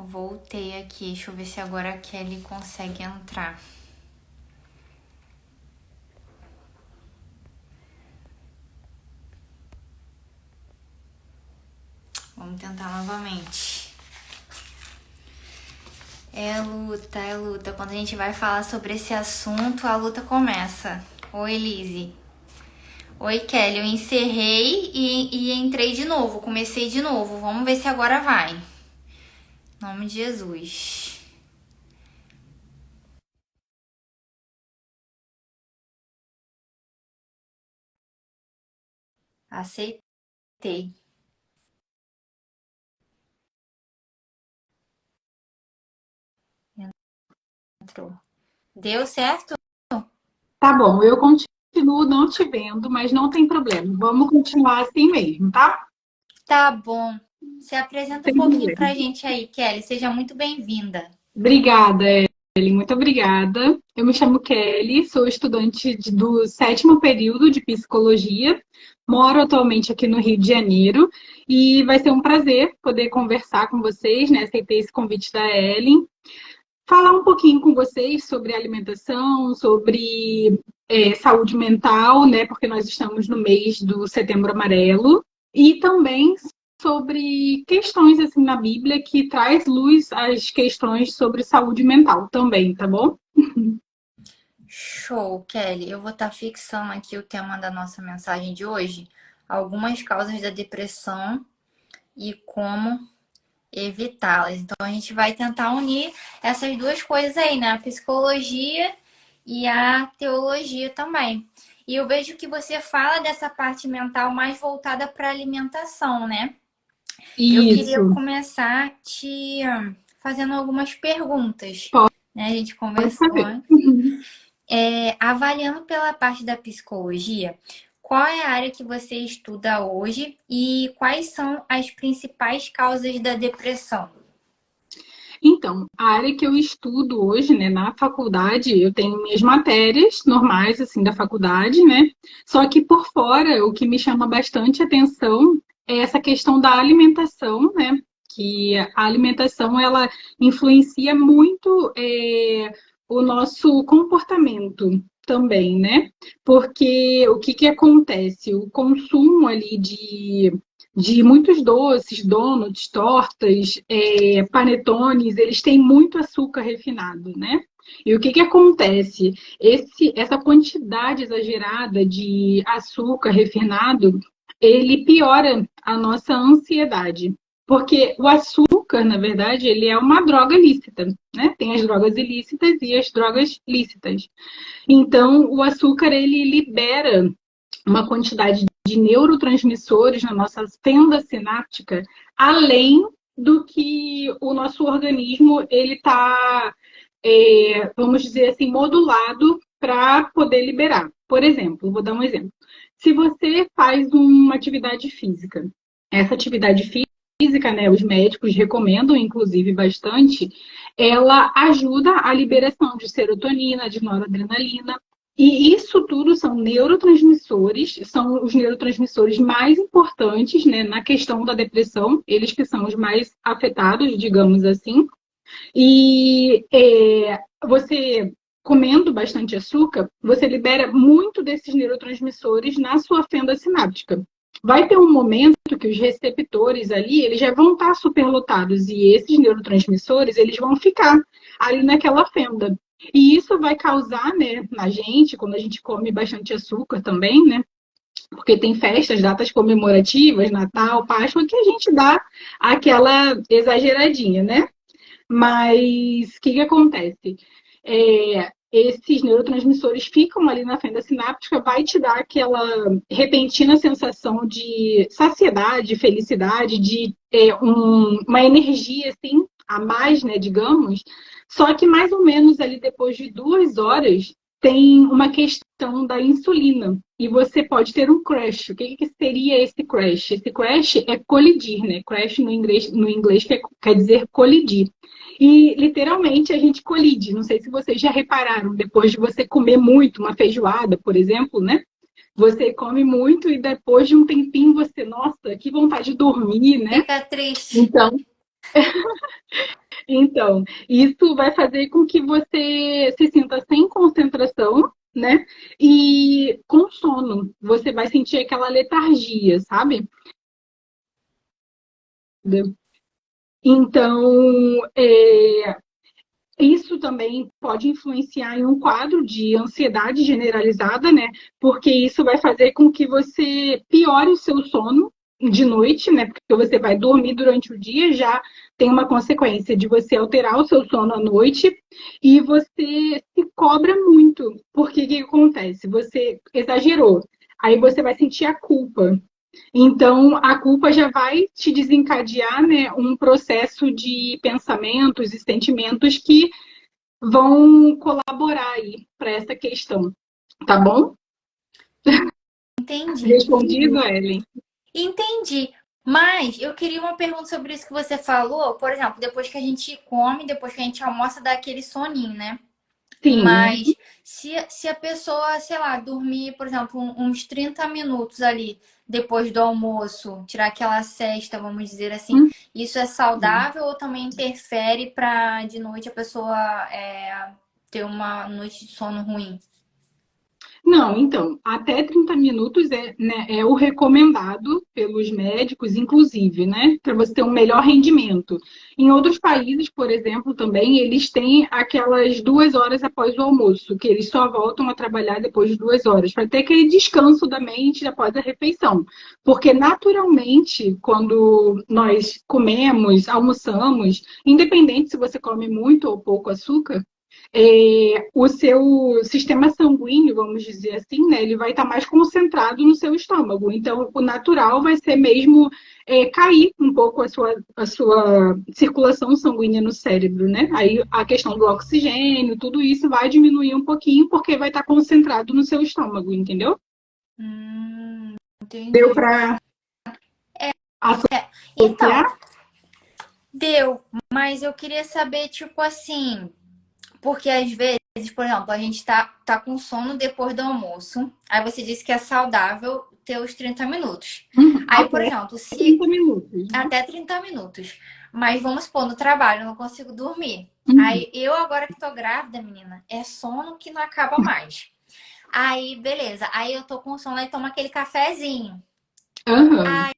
Voltei aqui, deixa eu ver se agora a Kelly consegue entrar. Vamos tentar novamente. É luta, é luta. Quando a gente vai falar sobre esse assunto, a luta começa. Oi, Lizzy. Oi, Kelly. Eu encerrei e entrei de novo. Comecei de novo. Vamos ver se agora vai. Em nome de Jesus. Aceitei. Entrou. Deu certo? Tá bom, eu continuo não te vendo, mas não tem problema. Vamos continuar assim mesmo, tá? Tá bom. Se apresenta um Sem pouquinho problema. pra gente aí, Kelly. Seja muito bem-vinda. Obrigada, Ellen, muito obrigada. Eu me chamo Kelly, sou estudante do 7º período de psicologia, moro atualmente aqui no Rio de Janeiro e vai ser um prazer poder conversar com vocês, né? Aceitei esse convite da Ellen. Falar um pouquinho com vocês sobre alimentação, sobre saúde mental, né? Porque nós estamos no mês do Setembro Amarelo, e também sobre questões assim na Bíblia que traz luz às questões sobre saúde mental também, tá bom? Show, Kelly. Eu vou estar fixando aqui o tema da nossa mensagem de hoje. Algumas causas da depressão e como evitá-las. Então a gente vai tentar unir essas duas coisas aí, né? A psicologia e a teologia também. E eu vejo que você fala dessa parte mental mais voltada para a alimentação, né? Eu queria Isso, começar te fazendo algumas perguntas, pode né? A gente conversou saber. antes. Avaliando pela parte da psicologia, qual é a área que você estuda hoje e quais são as principais causas da depressão? Então, a área que eu estudo hoje, né, na faculdade, eu tenho minhas matérias normais, assim, da faculdade, né? Só que por fora, o que me chama bastante atenção é essa questão da alimentação, né? Que a alimentação, ela influencia muito o nosso comportamento também, né? Porque o que que acontece? O consumo ali de muitos doces, donuts, tortas, panetones, eles têm muito açúcar refinado, né? E o que que acontece? Essa quantidade exagerada de açúcar refinado, ele piora a nossa ansiedade. Porque o açúcar, na verdade, ele é uma droga lícita, né? Tem as drogas ilícitas e as drogas lícitas. Então, o açúcar, ele libera uma quantidade de neurotransmissores na nossa fenda sináptica, além do que o nosso organismo ele está, vamos dizer assim, modulado para poder liberar. Por exemplo, vou dar um exemplo. Se você faz uma atividade física, essa atividade física, né, os médicos recomendam, inclusive, bastante, ela ajuda a liberação de serotonina, de noradrenalina, e isso tudo são neurotransmissores, são os neurotransmissores mais importantes, né, na questão da depressão, eles que são os mais afetados, digamos assim. E você comendo bastante açúcar, você libera muito desses neurotransmissores na sua fenda sináptica. Vai ter um momento que os receptores ali, eles já vão estar superlotados e esses neurotransmissores, eles vão ficar ali naquela fenda. E isso vai causar, né, na gente, quando a gente come bastante açúcar também, né? Porque tem festas, datas comemorativas, Natal, Páscoa, que a gente dá aquela exageradinha, né? Mas o que acontece? Esses neurotransmissores ficam ali na fenda sináptica, vai te dar aquela repentina sensação de saciedade, felicidade, de uma energia assim a mais, né, digamos. Só que mais ou menos ali depois de 2 horas tem uma questão da insulina e você pode ter um crash. O que seria esse crash? Esse crash é colidir, né? Crash no inglês quer dizer colidir. E literalmente a gente colide. Não sei se vocês já repararam, depois de você comer muito, uma feijoada, por exemplo, né? Você come muito e depois de um tempinho você, nossa, que vontade de dormir, né? Fica triste. Então, Então, isso vai fazer com que você se sinta sem concentração, né? E com sono. Você vai sentir aquela letargia, sabe? Então, isso também pode influenciar em um quadro de ansiedade generalizada, né? Porque isso vai fazer com que você piore o seu sono de noite, né? Porque você vai dormir durante o dia, já tem uma consequência de você alterar o seu sono à noite e você se cobra muito. Porque o que acontece? Você exagerou. Aí você vai sentir a culpa. Então, a culpa já vai te desencadear, né, um processo de pensamentos e sentimentos que vão colaborar aí para essa questão, tá bom? Entendi. Respondido, Ellen? Entendi. Mas eu queria uma pergunta sobre isso que você falou. Por exemplo, depois que a gente come, depois que a gente almoça, dá aquele soninho, né? Sim. Mas se a pessoa, sei lá, dormir, por exemplo, uns 30 minutos ali depois do almoço, tirar aquela sesta, vamos dizer assim, isso é saudável ou também interfere para de noite a pessoa ter uma noite de sono ruim? Não, então, até 30 minutos é o recomendado pelos médicos, inclusive, né? Para você ter um melhor rendimento. Em outros países, por exemplo, também, eles têm aquelas 2 horas após o almoço, que eles só voltam a trabalhar depois de 2 horas, para ter aquele descanso da mente após a refeição. Porque, naturalmente, quando nós comemos, almoçamos, independente se você come muito ou pouco açúcar, o seu sistema sanguíneo, vamos dizer assim, né, ele vai estar mais concentrado no seu estômago. Então, o natural vai ser mesmo cair um pouco a sua circulação sanguínea no cérebro, né? Aí a questão do oxigênio, tudo isso vai diminuir um pouquinho, porque vai estar concentrado no seu estômago, entendeu? Deu Entendi. para Então, associar? deu, mas eu queria saber, tipo assim, porque às vezes, por exemplo, a gente tá com sono depois do almoço. Aí você disse que é saudável ter os 30 minutos. Aí, por Até exemplo, se 30 minutos. até 30 minutos. Mas vamos supor, no trabalho, eu não consigo dormir. Uhum. Aí eu agora que tô grávida, menina, é sono que não acaba mais. Aí, beleza. Aí eu tô com sono e tomo aquele cafezinho. Aham.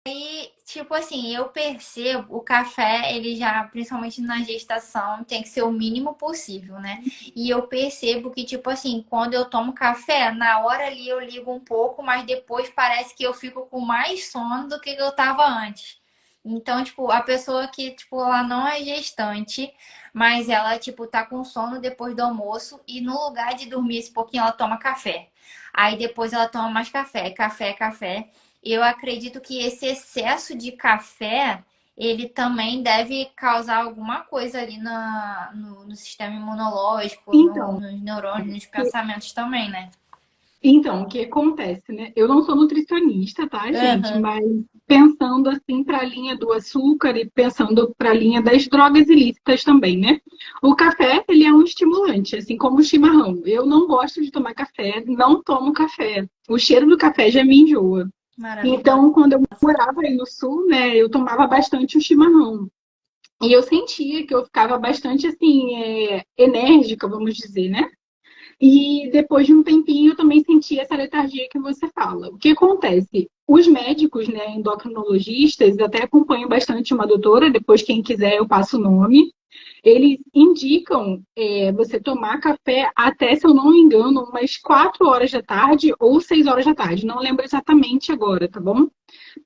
E, tipo assim, eu percebo o café, ele já, principalmente na gestação, tem que ser o mínimo possível, né? E eu percebo que, tipo assim, quando eu tomo café, na hora ali eu ligo um pouco, mas depois parece que eu fico com mais sono do que eu tava antes. Então, tipo, a pessoa que, tipo, ela não é gestante, mas ela, tipo, tá com sono depois do almoço e no lugar de dormir esse pouquinho, ela toma café. Aí depois ela toma mais café, café, café. Eu acredito que esse excesso de café, ele também deve causar alguma coisa ali no sistema imunológico, Então, nos neurônios, nos pensamentos também, né? Então, o que acontece, né? Eu não sou nutricionista, tá, gente? Aham. Mas pensando assim para a linha do açúcar e pensando para a linha das drogas ilícitas também, né? O café, ele é um estimulante, assim como o chimarrão. Eu não gosto de tomar café, não tomo café. O cheiro do café já me enjoa. Maravilhoso. Então, quando eu morava aí no sul, né, eu tomava bastante o chimarrão. E eu sentia que eu ficava bastante assim, enérgica, vamos dizer, né? E depois de um tempinho eu também senti essa letargia que você fala. O que acontece? Os médicos, né, endocrinologistas, até acompanho bastante uma doutora, depois quem quiser eu passo o nome. Eles indicam você tomar café até, se eu não me engano, umas 4 horas da tarde ou 6 horas da tarde. Não lembro exatamente agora, tá bom?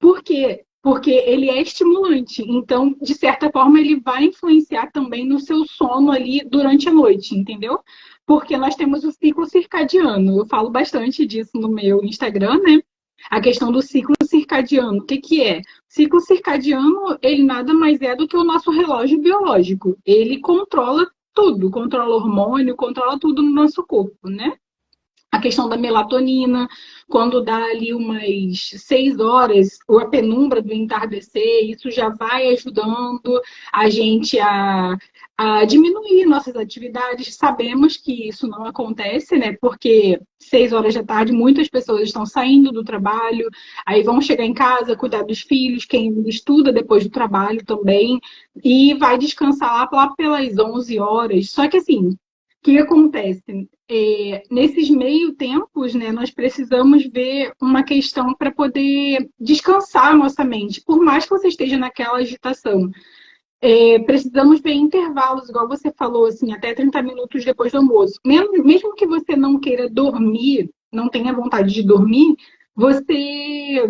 Por quê? Porque ele é estimulante. Então, de certa forma, ele vai influenciar também no seu sono ali durante a noite, entendeu? Porque nós temos o ciclo circadiano. Eu falo bastante disso no meu Instagram, né? A questão do ciclo circadiano. O que que é? O ciclo circadiano, ele nada mais é do que o nosso relógio biológico. Ele controla hormônio, controla tudo no nosso corpo, né? A questão da melatonina, quando dá ali umas 6 horas, ou a penumbra do entardecer, isso já vai ajudando a gente a diminuir nossas atividades. Sabemos que isso não acontece, né? Porque 6 horas da tarde muitas pessoas estão saindo do trabalho, aí vão chegar em casa, cuidar dos filhos, quem estuda depois do trabalho também, e vai descansar lá pelas 11 horas. Só que assim, o que acontece? Nesses meio tempos, né, nós precisamos ver uma questão para poder descansar a nossa mente, por mais que você esteja naquela agitação. Precisamos ver intervalos, igual você falou, assim, até 30 minutos depois do almoço. Mesmo que você não queira dormir, não tenha vontade de dormir, você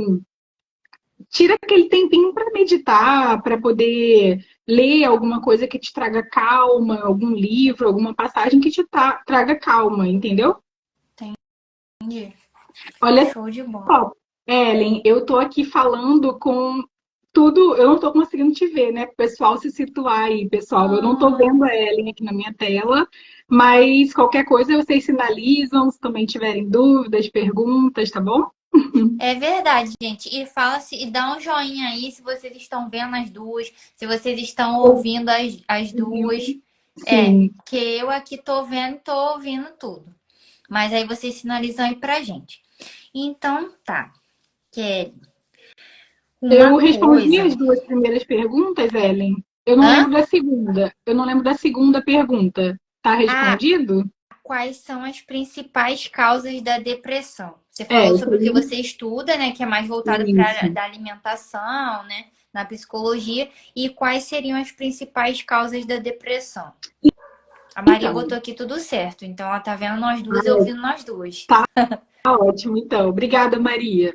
tira aquele tempinho para meditar, para poder ler alguma coisa que te traga calma, algum livro, alguma passagem que te traga calma, entendeu? Entendi. Olha Show de bola. só, Ellen, eu tô aqui falando com tudo, eu não tô conseguindo te ver, né? Pro pessoal se situar aí, pessoal. Eu não tô vendo a Ellen aqui na minha tela, mas qualquer coisa vocês sinalizam, se também tiverem dúvidas, perguntas, tá bom? É verdade, gente. E fala-se, e dá um joinha aí se vocês estão vendo as duas, se vocês estão ouvindo as duas. Sim. Que eu aqui tô vendo, tô ouvindo tudo. Mas aí vocês sinalizam aí pra gente. Então, tá. Kelly, Eu uma respondi coisa. as duas primeiras perguntas, Ellen. Eu não Hã? lembro da segunda. Eu não lembro da segunda pergunta. Tá Ah, respondido? quais são as principais causas da depressão? Você É, falou isso sobre o que aí. você estuda, né? Que é mais voltado para Isso. da alimentação, né? Na psicologia. E quais seriam as principais causas da depressão? A Maria Então, botou aqui tudo certo. Então ela tá vendo nós duas e ouvindo nós duas. tá ótimo, então. Obrigada, Maria.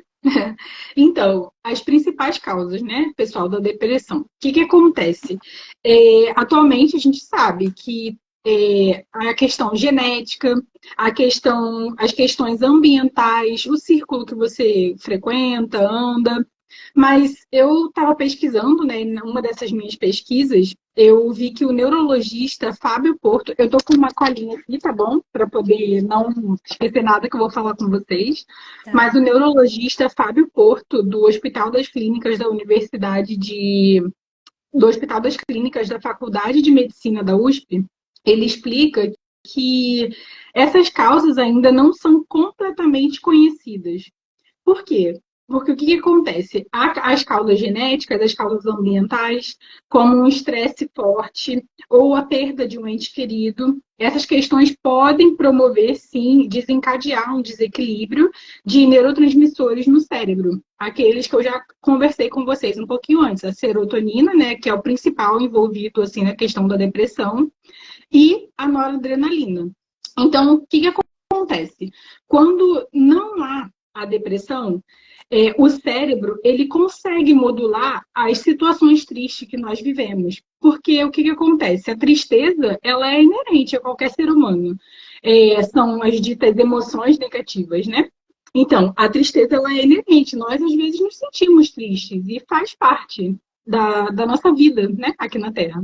Então, as principais causas, né, pessoal, da depressão. O que que acontece? Atualmente, a gente sabe que a questão genética, as questões ambientais, o círculo que você frequenta, anda. Mas eu estava pesquisando, né, em uma dessas minhas pesquisas, eu vi que o neurologista Fábio Porto, eu tô com uma colinha aqui, tá bom? Para poder não esquecer nada que eu vou falar com vocês. Mas Tá. o neurologista Fábio Porto, do Hospital das Clínicas da do Hospital das Clínicas da Faculdade de Medicina da USP, ele explica que essas causas ainda não são completamente conhecidas. Por quê? Porque o que acontece? As causas genéticas, as causas ambientais, como um estresse forte ou a perda de um ente querido, essas questões podem promover, sim, desencadear um desequilíbrio de neurotransmissores no cérebro. Aqueles que eu já conversei com vocês um pouquinho antes, a serotonina, né, que é o principal envolvido assim na questão da depressão, e a noradrenalina. Então, o que acontece? Quando não há a depressão, o cérebro ele consegue modular as situações tristes que nós vivemos. Porque o que acontece? A tristeza ela é inerente a qualquer ser humano. São as ditas emoções negativas, né? Então, a tristeza ela é inerente. Nós, às vezes, nos sentimos tristes e faz parte da nossa vida, né? Aqui na Terra.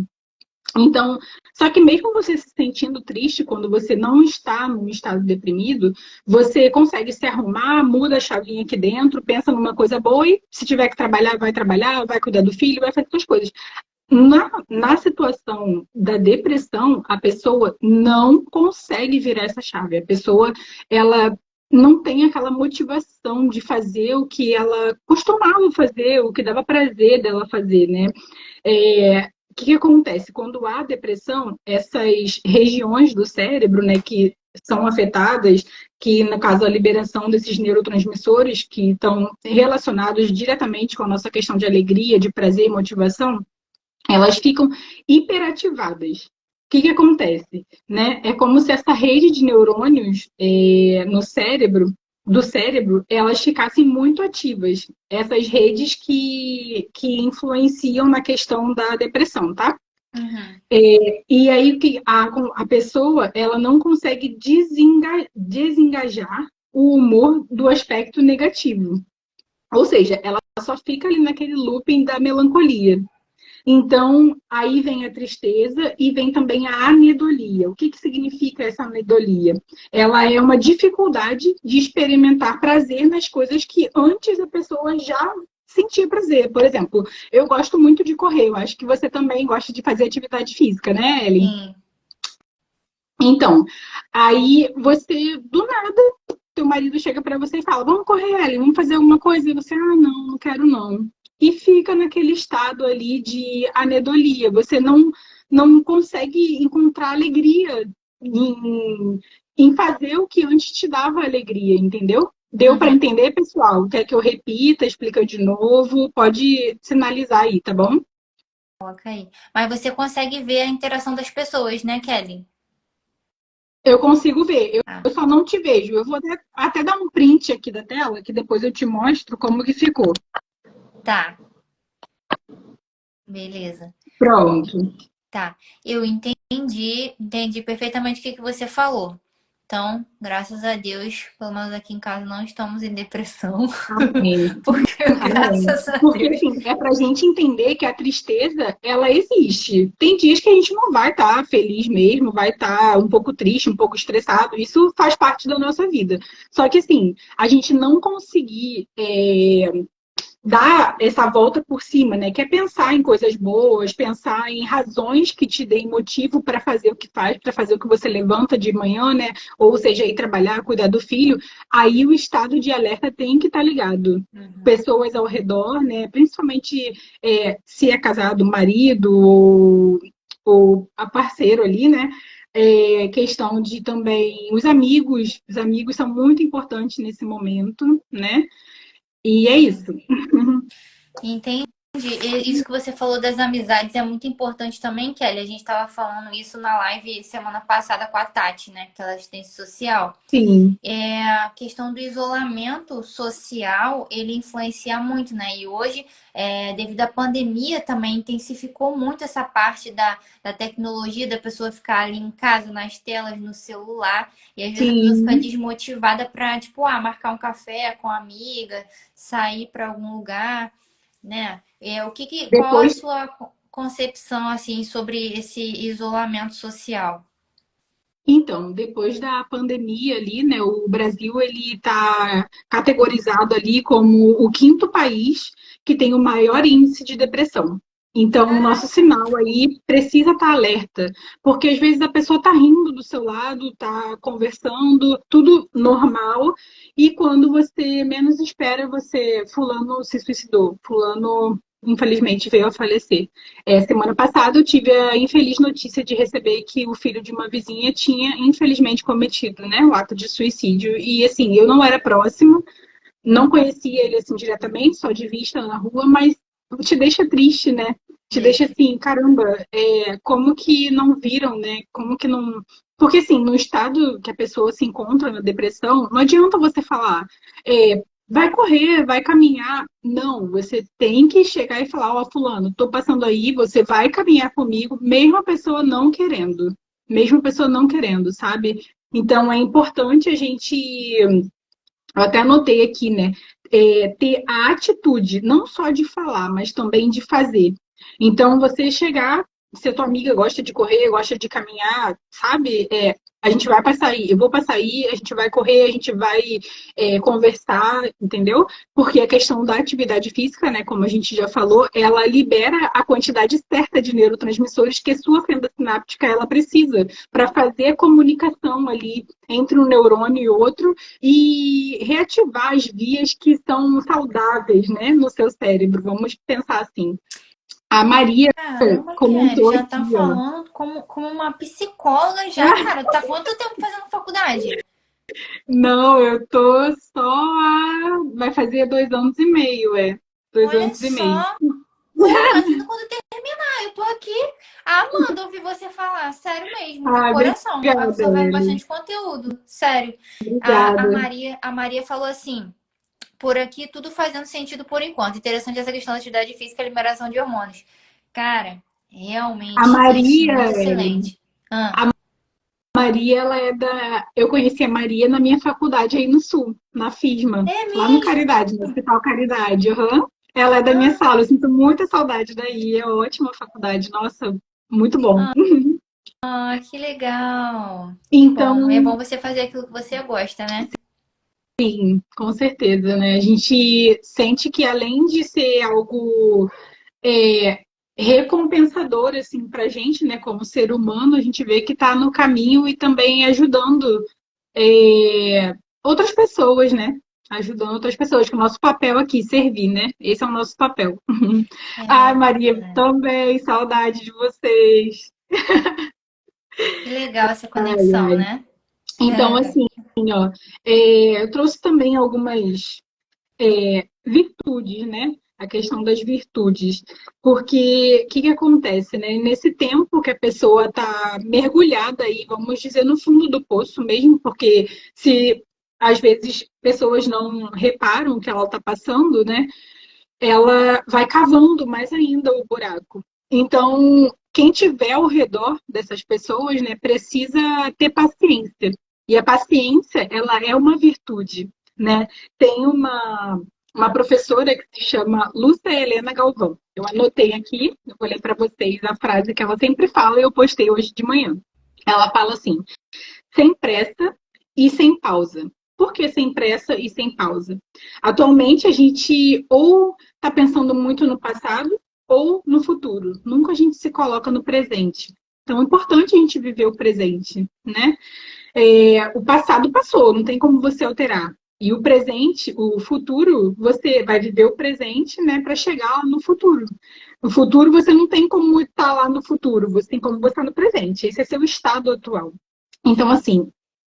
Então, só que mesmo você se sentindo triste quando você não está num estado deprimido, você consegue se arrumar, muda a chavinha aqui dentro, pensa numa coisa boa e se tiver que trabalhar, vai cuidar do filho, vai fazer outras coisas. Na situação da depressão, a pessoa não consegue virar essa chave. A pessoa, ela não tem aquela motivação de fazer o que ela costumava fazer, o que dava prazer dela fazer, né? O que acontece? Quando há depressão, essas regiões do cérebro, né, que são afetadas, que no caso a liberação desses neurotransmissores que estão relacionados diretamente com a nossa questão de alegria, de prazer e motivação, elas ficam hiperativadas. O que acontece? Né? É como se essa rede de neurônios no cérebro, do cérebro, elas ficassem muito ativas. Essas redes que influenciam na questão da depressão, tá? Uhum. E aí que a pessoa ela não consegue desengajar o humor do aspecto negativo. Ou seja, ela só fica ali naquele looping da melancolia. Então, aí vem a tristeza e vem também a anedolia. O que significa essa anedolia? Ela é uma dificuldade de experimentar prazer nas coisas que antes a pessoa já sentir prazer. Por exemplo, eu gosto muito de correr. Eu acho que você também gosta de fazer atividade física, né, Ellen? Sim. Então, aí você, do nada, teu marido chega pra você e fala: vamos correr, Ellen, vamos fazer alguma coisa. E você, ah, não, não quero não. E fica naquele estado ali de anedolia. Você não consegue encontrar alegria em fazer o que antes te dava alegria, entendeu? Deu para Uhum. entender, pessoal? Quer que eu repita, explica de novo? Pode sinalizar aí, tá bom? Coloca aí. Mas você consegue ver a interação das pessoas, né, Kelly? Eu consigo ver, Ah, eu só não te vejo. Eu vou até dar um print aqui da tela, que depois eu te mostro como que ficou. tá. Beleza. Pronto. Tá. Eu entendi perfeitamente o que que você falou. Então, graças a Deus, pelo menos aqui em casa não estamos em depressão, Amém. porque Amém. graças a Porque, Deus. assim, é pra gente entender que a tristeza, ela existe. Tem dias que a gente não vai estar feliz mesmo, vai estar um pouco triste, um pouco estressado. Isso faz parte da nossa vida. Só que, assim, a gente não conseguir dar essa volta por cima, né? Que é pensar em coisas boas, pensar em razões que te deem motivo para fazer o que faz, para fazer o que você levanta de manhã, né? Ou seja, ir trabalhar, cuidar do filho. Aí o estado de alerta tem que estar ligado. Uhum. Pessoas ao redor, né? Principalmente se é casado, marido ou a parceiro ali, né? Questão de também os amigos são muito importantes nesse momento, né? E é Sim. isso. Entendi. E isso que você falou das amizades é muito importante também, Kelly. A gente estava falando isso na live semana passada com a Tati, né? Que ela é assistente social. Sim, A questão do isolamento social, ele influencia muito, né? E hoje, devido à pandemia, também intensificou muito essa parte da tecnologia, da pessoa ficar ali em casa, nas telas, no celular. E às vezes a pessoa fica sim. desmotivada para, tipo, marcar um café com a amiga, sair para algum lugar, né? Qual a Depois, sua concepção, assim, sobre esse isolamento social? então, depois da pandemia ali, né, o Brasil ele está categorizado ali como o quinto país que tem o maior índice de depressão. Então, o nosso Caraca! sinal aí precisa estar alerta, porque às vezes a pessoa está rindo do seu lado, está conversando, tudo normal, e quando você menos espera, fulano se suicidou, fulano infelizmente veio a falecer. Semana passada eu tive a infeliz notícia de receber que o filho de uma vizinha tinha infelizmente cometido, né, o ato de suicídio. E assim, eu não era próxima, não conhecia ele assim diretamente, só de vista na rua, mas te deixa triste, né? Te deixa Deixa. assim, caramba, como que não viram, né? Como que não. Porque assim, no estado que a pessoa se encontra na depressão, não adianta você falar, vai correr, vai caminhar. Não, você tem que chegar e falar, ó, fulano, tô passando aí, você vai caminhar comigo, mesmo a pessoa não querendo. Mesmo a pessoa não querendo, sabe? Então é importante a gente, eu até anotei aqui, né? Ter a atitude, não só de falar, mas também de fazer. Então, você chegar, se a tua amiga gosta de correr, gosta de caminhar, sabe? A gente vai passar aí, eu vou passar aí, a gente vai correr, a gente vai conversar, entendeu? Porque a questão da atividade física, né, como a gente já falou, ela libera a quantidade certa de neurotransmissores que a sua fenda sináptica ela precisa para fazer a comunicação ali entre um neurônio e outro e reativar as vias que são saudáveis, né, no seu cérebro. Vamos pensar assim. A Maria Caramba, Kelly, comentou já tá aqui, ó. falando como uma psicóloga já, cara. Tá quanto tempo fazendo faculdade? Não, eu tô só vai fazer 2 anos e meio, dois Olha anos e meio. só. Ué, imagina quando terminar. Eu tô aqui amando ouvir você falar. Sério mesmo, de Ah, coração. A obrigada, absorvendo Ellen. bastante conteúdo. Sério. A Obrigada. Maria falou assim: por aqui tudo fazendo sentido por enquanto. Interessante essa questão da atividade física e liberação de hormônios. Cara, A realmente isso, Maria, muito Ellen, excelente. Ah, a Maria, ela é da. Eu conheci a Maria na minha faculdade aí no Sul, na FISMA, é lá no mesmo? Caridade, no Hospital Caridade. Aham. Ela é da minha sala, eu sinto muita saudade daí. É ótima faculdade, nossa, muito bom. Ah, que legal. Que Então, bom. É bom você fazer aquilo que você gosta, né? Sim, com certeza, né? A gente sente que além de ser algo é, recompensador assim para a gente, né, como ser humano, a gente vê que está no caminho e também ajudando é, outras pessoas, né? Ajudando outras pessoas, que o nosso papel aqui, servir, né? Esse é o nosso papel. Ai, É, Maria, é. também, saudade de vocês. Que legal essa Ai, conexão, ai. né? Então, assim, ó, eu trouxe também algumas virtudes, né? A questão das virtudes. Porque o que acontece, né? Nesse tempo que a pessoa está mergulhada aí, vamos dizer, no fundo do poço mesmo, porque se às vezes pessoas não reparam o que ela está passando, né? Ela vai cavando mais ainda o buraco. Então, quem tiver ao redor dessas pessoas, né, precisa ter paciência. E a paciência, ela é uma virtude, né? Tem uma professora que se chama Lúcia Helena Galvão. Eu anotei aqui, eu vou ler para vocês a frase que ela sempre fala e eu postei hoje de manhã. Ela fala assim: sem pressa e sem pausa. Por que sem pressa e sem pausa? Atualmente a gente ou está pensando muito no passado ou no futuro. Nunca a gente se coloca no presente. Então é importante a gente viver o presente, né? O passado passou, não tem como você alterar. E o presente, o futuro, você vai viver o presente, né, para chegar no futuro. No futuro você não tem como estar lá no futuro, você tem como você estar no presente. Esse é seu estado atual. Então, Sim. assim,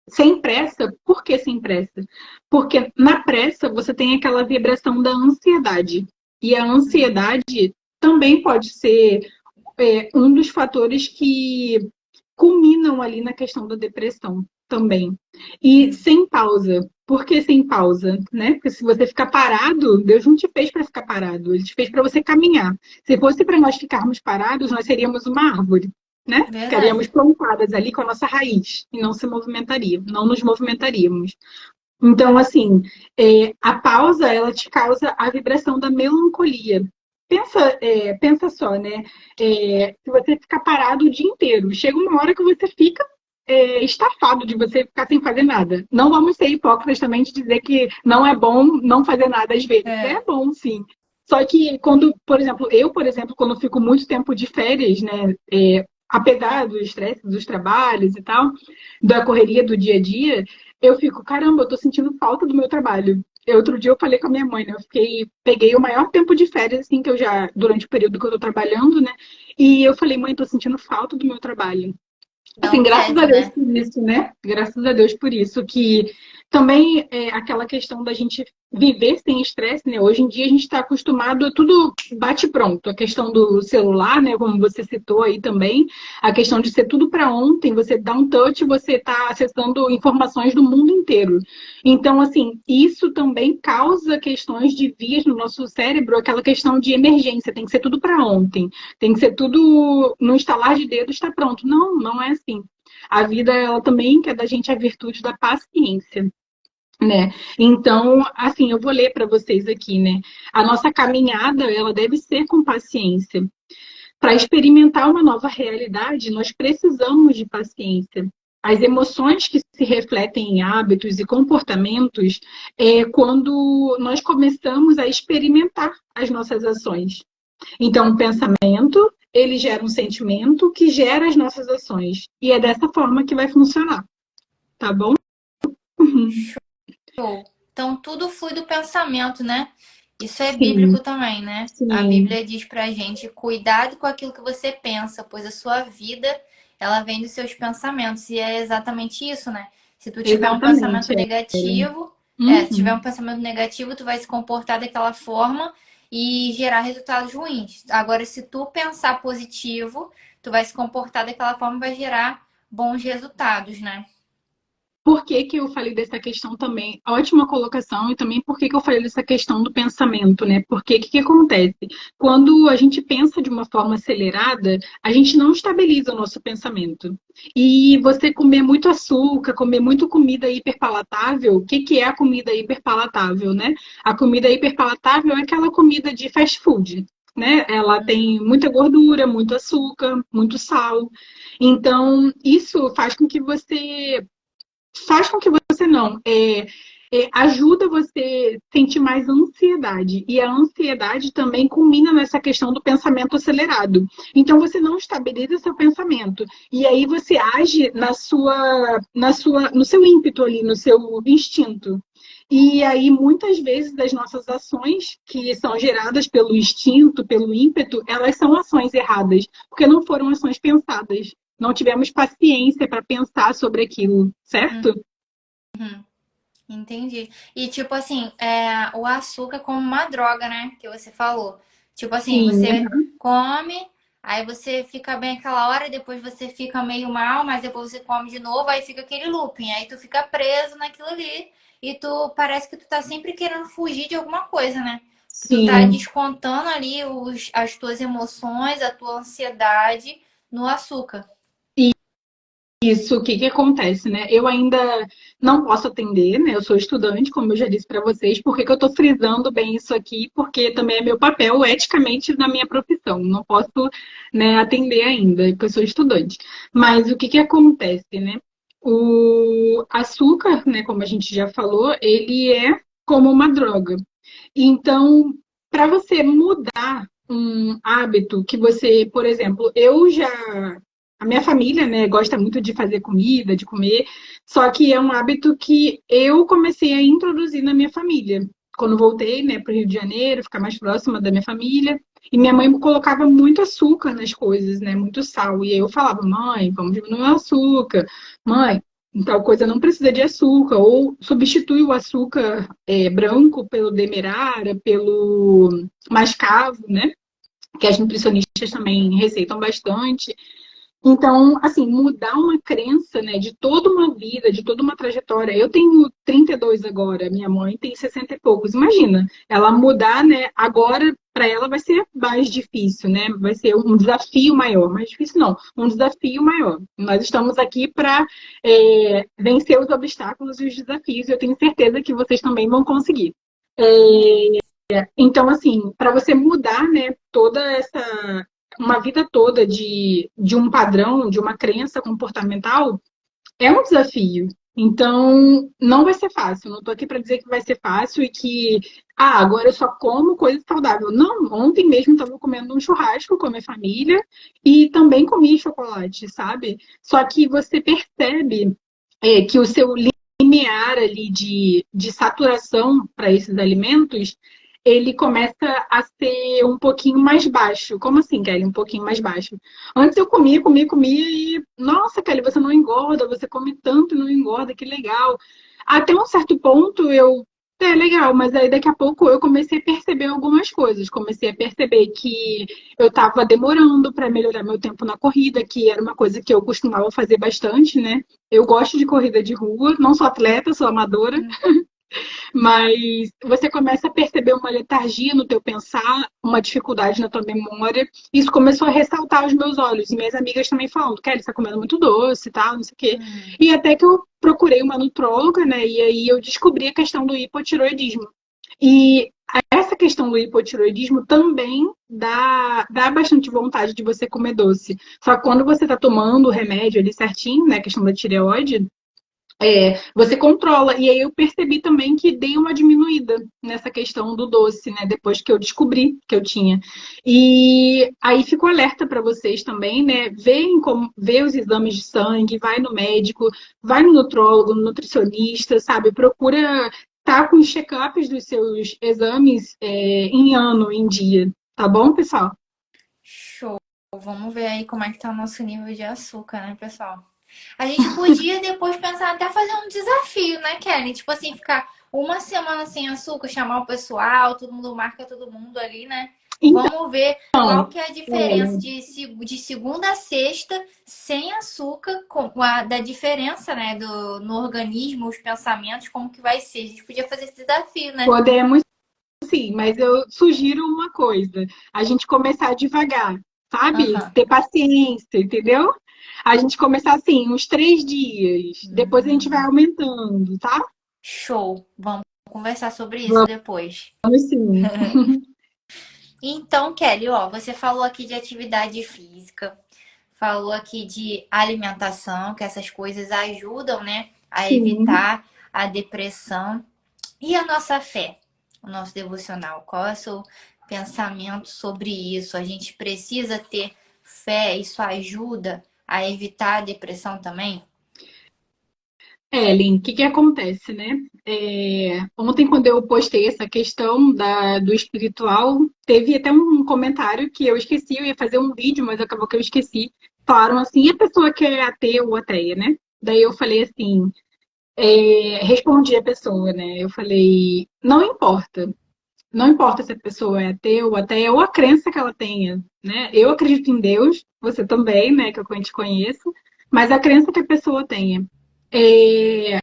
sem pressa, por que sem pressa? Porque na pressa você tem aquela vibração da ansiedade. E a ansiedade também pode ser um dos fatores que culminam ali na questão da depressão também. E sem pausa. Por que sem pausa? Né? Porque se você ficar parado, Deus não te fez para ficar parado, Ele te fez para você caminhar. Se fosse para nós ficarmos parados, nós seríamos uma árvore. Né? Ficaríamos Verdade. plantadas ali com a nossa raiz e não se movimentaria, não nos movimentaríamos. Então, assim, a pausa, ela te causa a vibração da melancolia. Pensa só, né? Se você ficar parado o dia inteiro, chega uma hora que você fica estafado de você ficar sem fazer nada. Não vamos ser hipócritas também de dizer que não é bom não fazer nada às vezes. É É. bom, sim. Só que quando, por exemplo, quando fico muito tempo de férias, né? Apesar do estresse dos trabalhos e tal, da correria do dia a dia, eu fico, caramba, eu tô sentindo falta do meu trabalho. Outro dia eu falei com a minha mãe, né? Peguei o maior tempo de férias, assim, que eu já, durante o período que eu tô trabalhando, né? E eu falei, mãe, tô sentindo falta do meu trabalho. Dá Assim, um graças a tédio, Deus né? por isso, né? Graças a Deus por isso, que também é aquela questão da gente viver sem estresse, né? Hoje em dia a gente está acostumado a tudo bate pronto. A questão do celular, né? Como você citou aí também, a questão de ser tudo para ontem, você dá um touch, você está acessando informações do mundo inteiro. Então, assim, isso também causa questões de vias no nosso cérebro, aquela questão de emergência, tem que ser tudo para ontem. Tem que ser tudo no estalar de dedos, está pronto. Não, não é assim. A vida, ela também quer da gente a virtude da paciência, né? Então, assim, eu vou ler para vocês aqui, né? A nossa caminhada, ela deve ser com paciência. Para experimentar uma nova realidade, nós precisamos de paciência. As emoções que se refletem em hábitos e comportamentos é quando nós começamos a experimentar as nossas ações. Então, o pensamento, ele gera um sentimento que gera as nossas ações. E é dessa forma que vai funcionar, tá bom? Show. Então, tudo flui do pensamento, né? Isso é bíblico Sim, também, né? A sim, Bíblia diz pra gente: cuidado com aquilo que você pensa, pois a sua vida, ela vem dos seus pensamentos. E é exatamente isso, né? Se tu tiver um pensamento exatamente. negativo, se tiver um Uhum. pensamento negativo, tu vai se comportar daquela forma e gerar resultados ruins. Agora, se tu pensar positivo, tu vai se comportar daquela forma e vai gerar bons resultados, né? Por que que eu falei dessa questão também? Ótima colocação, e também por que que eu falei dessa questão do pensamento, né? Porque o que que acontece? Quando a gente pensa de uma forma acelerada, a gente não estabiliza o nosso pensamento. E você comer muito açúcar, comer muito comida hiperpalatável, o que que é a comida hiperpalatável, né? A comida hiperpalatável é aquela comida de fast food. Né? Ela tem muita gordura, muito açúcar, muito sal. Então, isso faz com que você não. ajuda você a sentir mais ansiedade. E a ansiedade também culmina nessa questão do pensamento acelerado. Então você não estabiliza seu pensamento. E aí você age no seu ímpeto ali, no seu instinto. E aí, muitas vezes, as nossas ações, que são geradas pelo instinto, pelo ímpeto, elas são ações erradas, porque não foram ações pensadas. Não tivemos paciência para pensar sobre aquilo, certo? Uhum, entendi. E tipo assim, o açúcar como uma droga, né? Que você falou. Tipo assim, Sim, você come, aí você fica bem aquela hora, depois você fica meio mal, mas depois você come de novo, aí fica aquele looping. Aí tu fica preso naquilo ali e tu parece que tu tá sempre querendo fugir de alguma coisa, né? Tu tá sim. descontando ali as tuas emoções, a tua ansiedade no açúcar. Isso, o que que acontece, né? Eu ainda não posso atender, né? Eu sou estudante, como eu já disse para vocês. Por que que eu estou frisando bem isso aqui? Porque também é meu papel eticamente na minha profissão. Não posso, né, atender ainda, porque eu sou estudante. Mas o que que acontece, né? O açúcar, né, como a gente já falou, ele é como uma droga. Então, para você mudar um hábito que você, por exemplo, eu já. A minha família, né, gosta muito de fazer comida, de comer, só que é um hábito que eu comecei a introduzir na minha família. Quando voltei, né, para o Rio de Janeiro, ficar mais próxima da minha família, e minha mãe colocava muito açúcar nas coisas, né, muito sal. E aí eu falava, mãe, vamos diminuir o açúcar. Mãe, tal coisa não precisa de açúcar, ou substitui o açúcar branco pelo demerara, pelo mascavo, né? Que as nutricionistas também receitam bastante. Então, assim, mudar uma crença, né, de toda uma vida, de toda uma trajetória. Eu tenho 32 agora, minha mãe tem 60 e poucos. Imagina, ela mudar, né, agora para ela vai ser mais difícil, né? Vai ser um desafio maior. Mais difícil não, um desafio maior. Nós estamos aqui para vencer os obstáculos e os desafios. E eu tenho certeza que vocês também vão conseguir. Então, assim, para você mudar, né, toda essa uma vida toda de um padrão, de uma crença comportamental, é um desafio. Então, não vai ser fácil. Não estou aqui para dizer que vai ser fácil e que, agora eu só como coisa saudável. Não, ontem mesmo estava comendo um churrasco com a minha família e também comi chocolate, sabe? Só que você percebe que o seu limiar ali de saturação para esses alimentos ele começa a ser um pouquinho mais baixo. Como assim, Kelly? Um pouquinho mais baixo. Antes eu comia e, nossa, Kelly, você não engorda, você come tanto e não engorda, que legal. Até um certo ponto legal, mas aí daqui a pouco eu comecei a perceber algumas coisas. Comecei a perceber que eu estava demorando para melhorar meu tempo na corrida, que era uma coisa que eu costumava fazer bastante, né? Eu gosto de corrida de rua, não sou atleta, sou amadora, mas você começa a perceber uma letargia no teu pensar, uma dificuldade na tua memória. Isso começou a ressaltar aos meus olhos. E minhas amigas também falando, Kelly, você tá comendo muito doce e tal, não sei o quê. Hum. E até que eu procurei uma nutróloga, né? E aí eu descobri a questão do hipotiroidismo. E essa questão do hipotiroidismo também dá bastante vontade de você comer doce. Só que quando você tá tomando o remédio ali certinho, né? A questão da tireoide, você controla. E aí eu percebi também que dei uma diminuída nessa questão do doce, né? Depois que eu descobri que eu tinha. E aí fico alerta para vocês também, né? Vê os exames de sangue, vai no médico, vai no nutrólogo, no nutricionista, sabe? Procura estar com os check-ups dos seus exames em ano, em dia. Tá bom, pessoal? Show. Vamos ver aí como é que tá o nosso nível de açúcar, né, pessoal? A gente podia depois pensar até fazer um desafio, né, Kelly? Tipo assim, ficar uma semana sem açúcar, chamar o pessoal, todo mundo marca todo mundo ali, né? Então, Vamos ver qual que é a diferença olha, de segunda a sexta sem açúcar, da diferença, né, no organismo, os pensamentos, como que vai ser. A gente podia fazer esse desafio, né? podemos sim, mas eu sugiro uma coisa: a gente começar devagar, sabe? Aham. Ter paciência, entendeu? A gente começar assim, uns 3 dias, depois a gente vai Hum, aumentando, tá? show. Vamos conversar sobre isso depois. Vamos sim. Então, Kelly, ó, você falou aqui de atividade física, falou aqui de alimentação, que essas coisas ajudam, né, a Sim, evitar a depressão. E a nossa fé? O nosso devocional? Qual é o seu pensamento sobre isso? A gente precisa ter fé? Isso ajuda a evitar a depressão também? Ellen, o que que acontece, né? Ontem, quando eu postei essa questão do espiritual, teve até um comentário que eu esqueci, eu ia fazer um vídeo, mas acabou que eu esqueci. Falaram assim, e a pessoa que é ateu ou ateia, né? Daí eu falei assim, respondi a pessoa, né? Eu falei, não importa. Não importa se a pessoa é ateu ou ateia, ou a crença que ela tenha, né? Eu acredito em Deus, você também, né? Que eu te conheço, mas a crença que a pessoa tenha. É,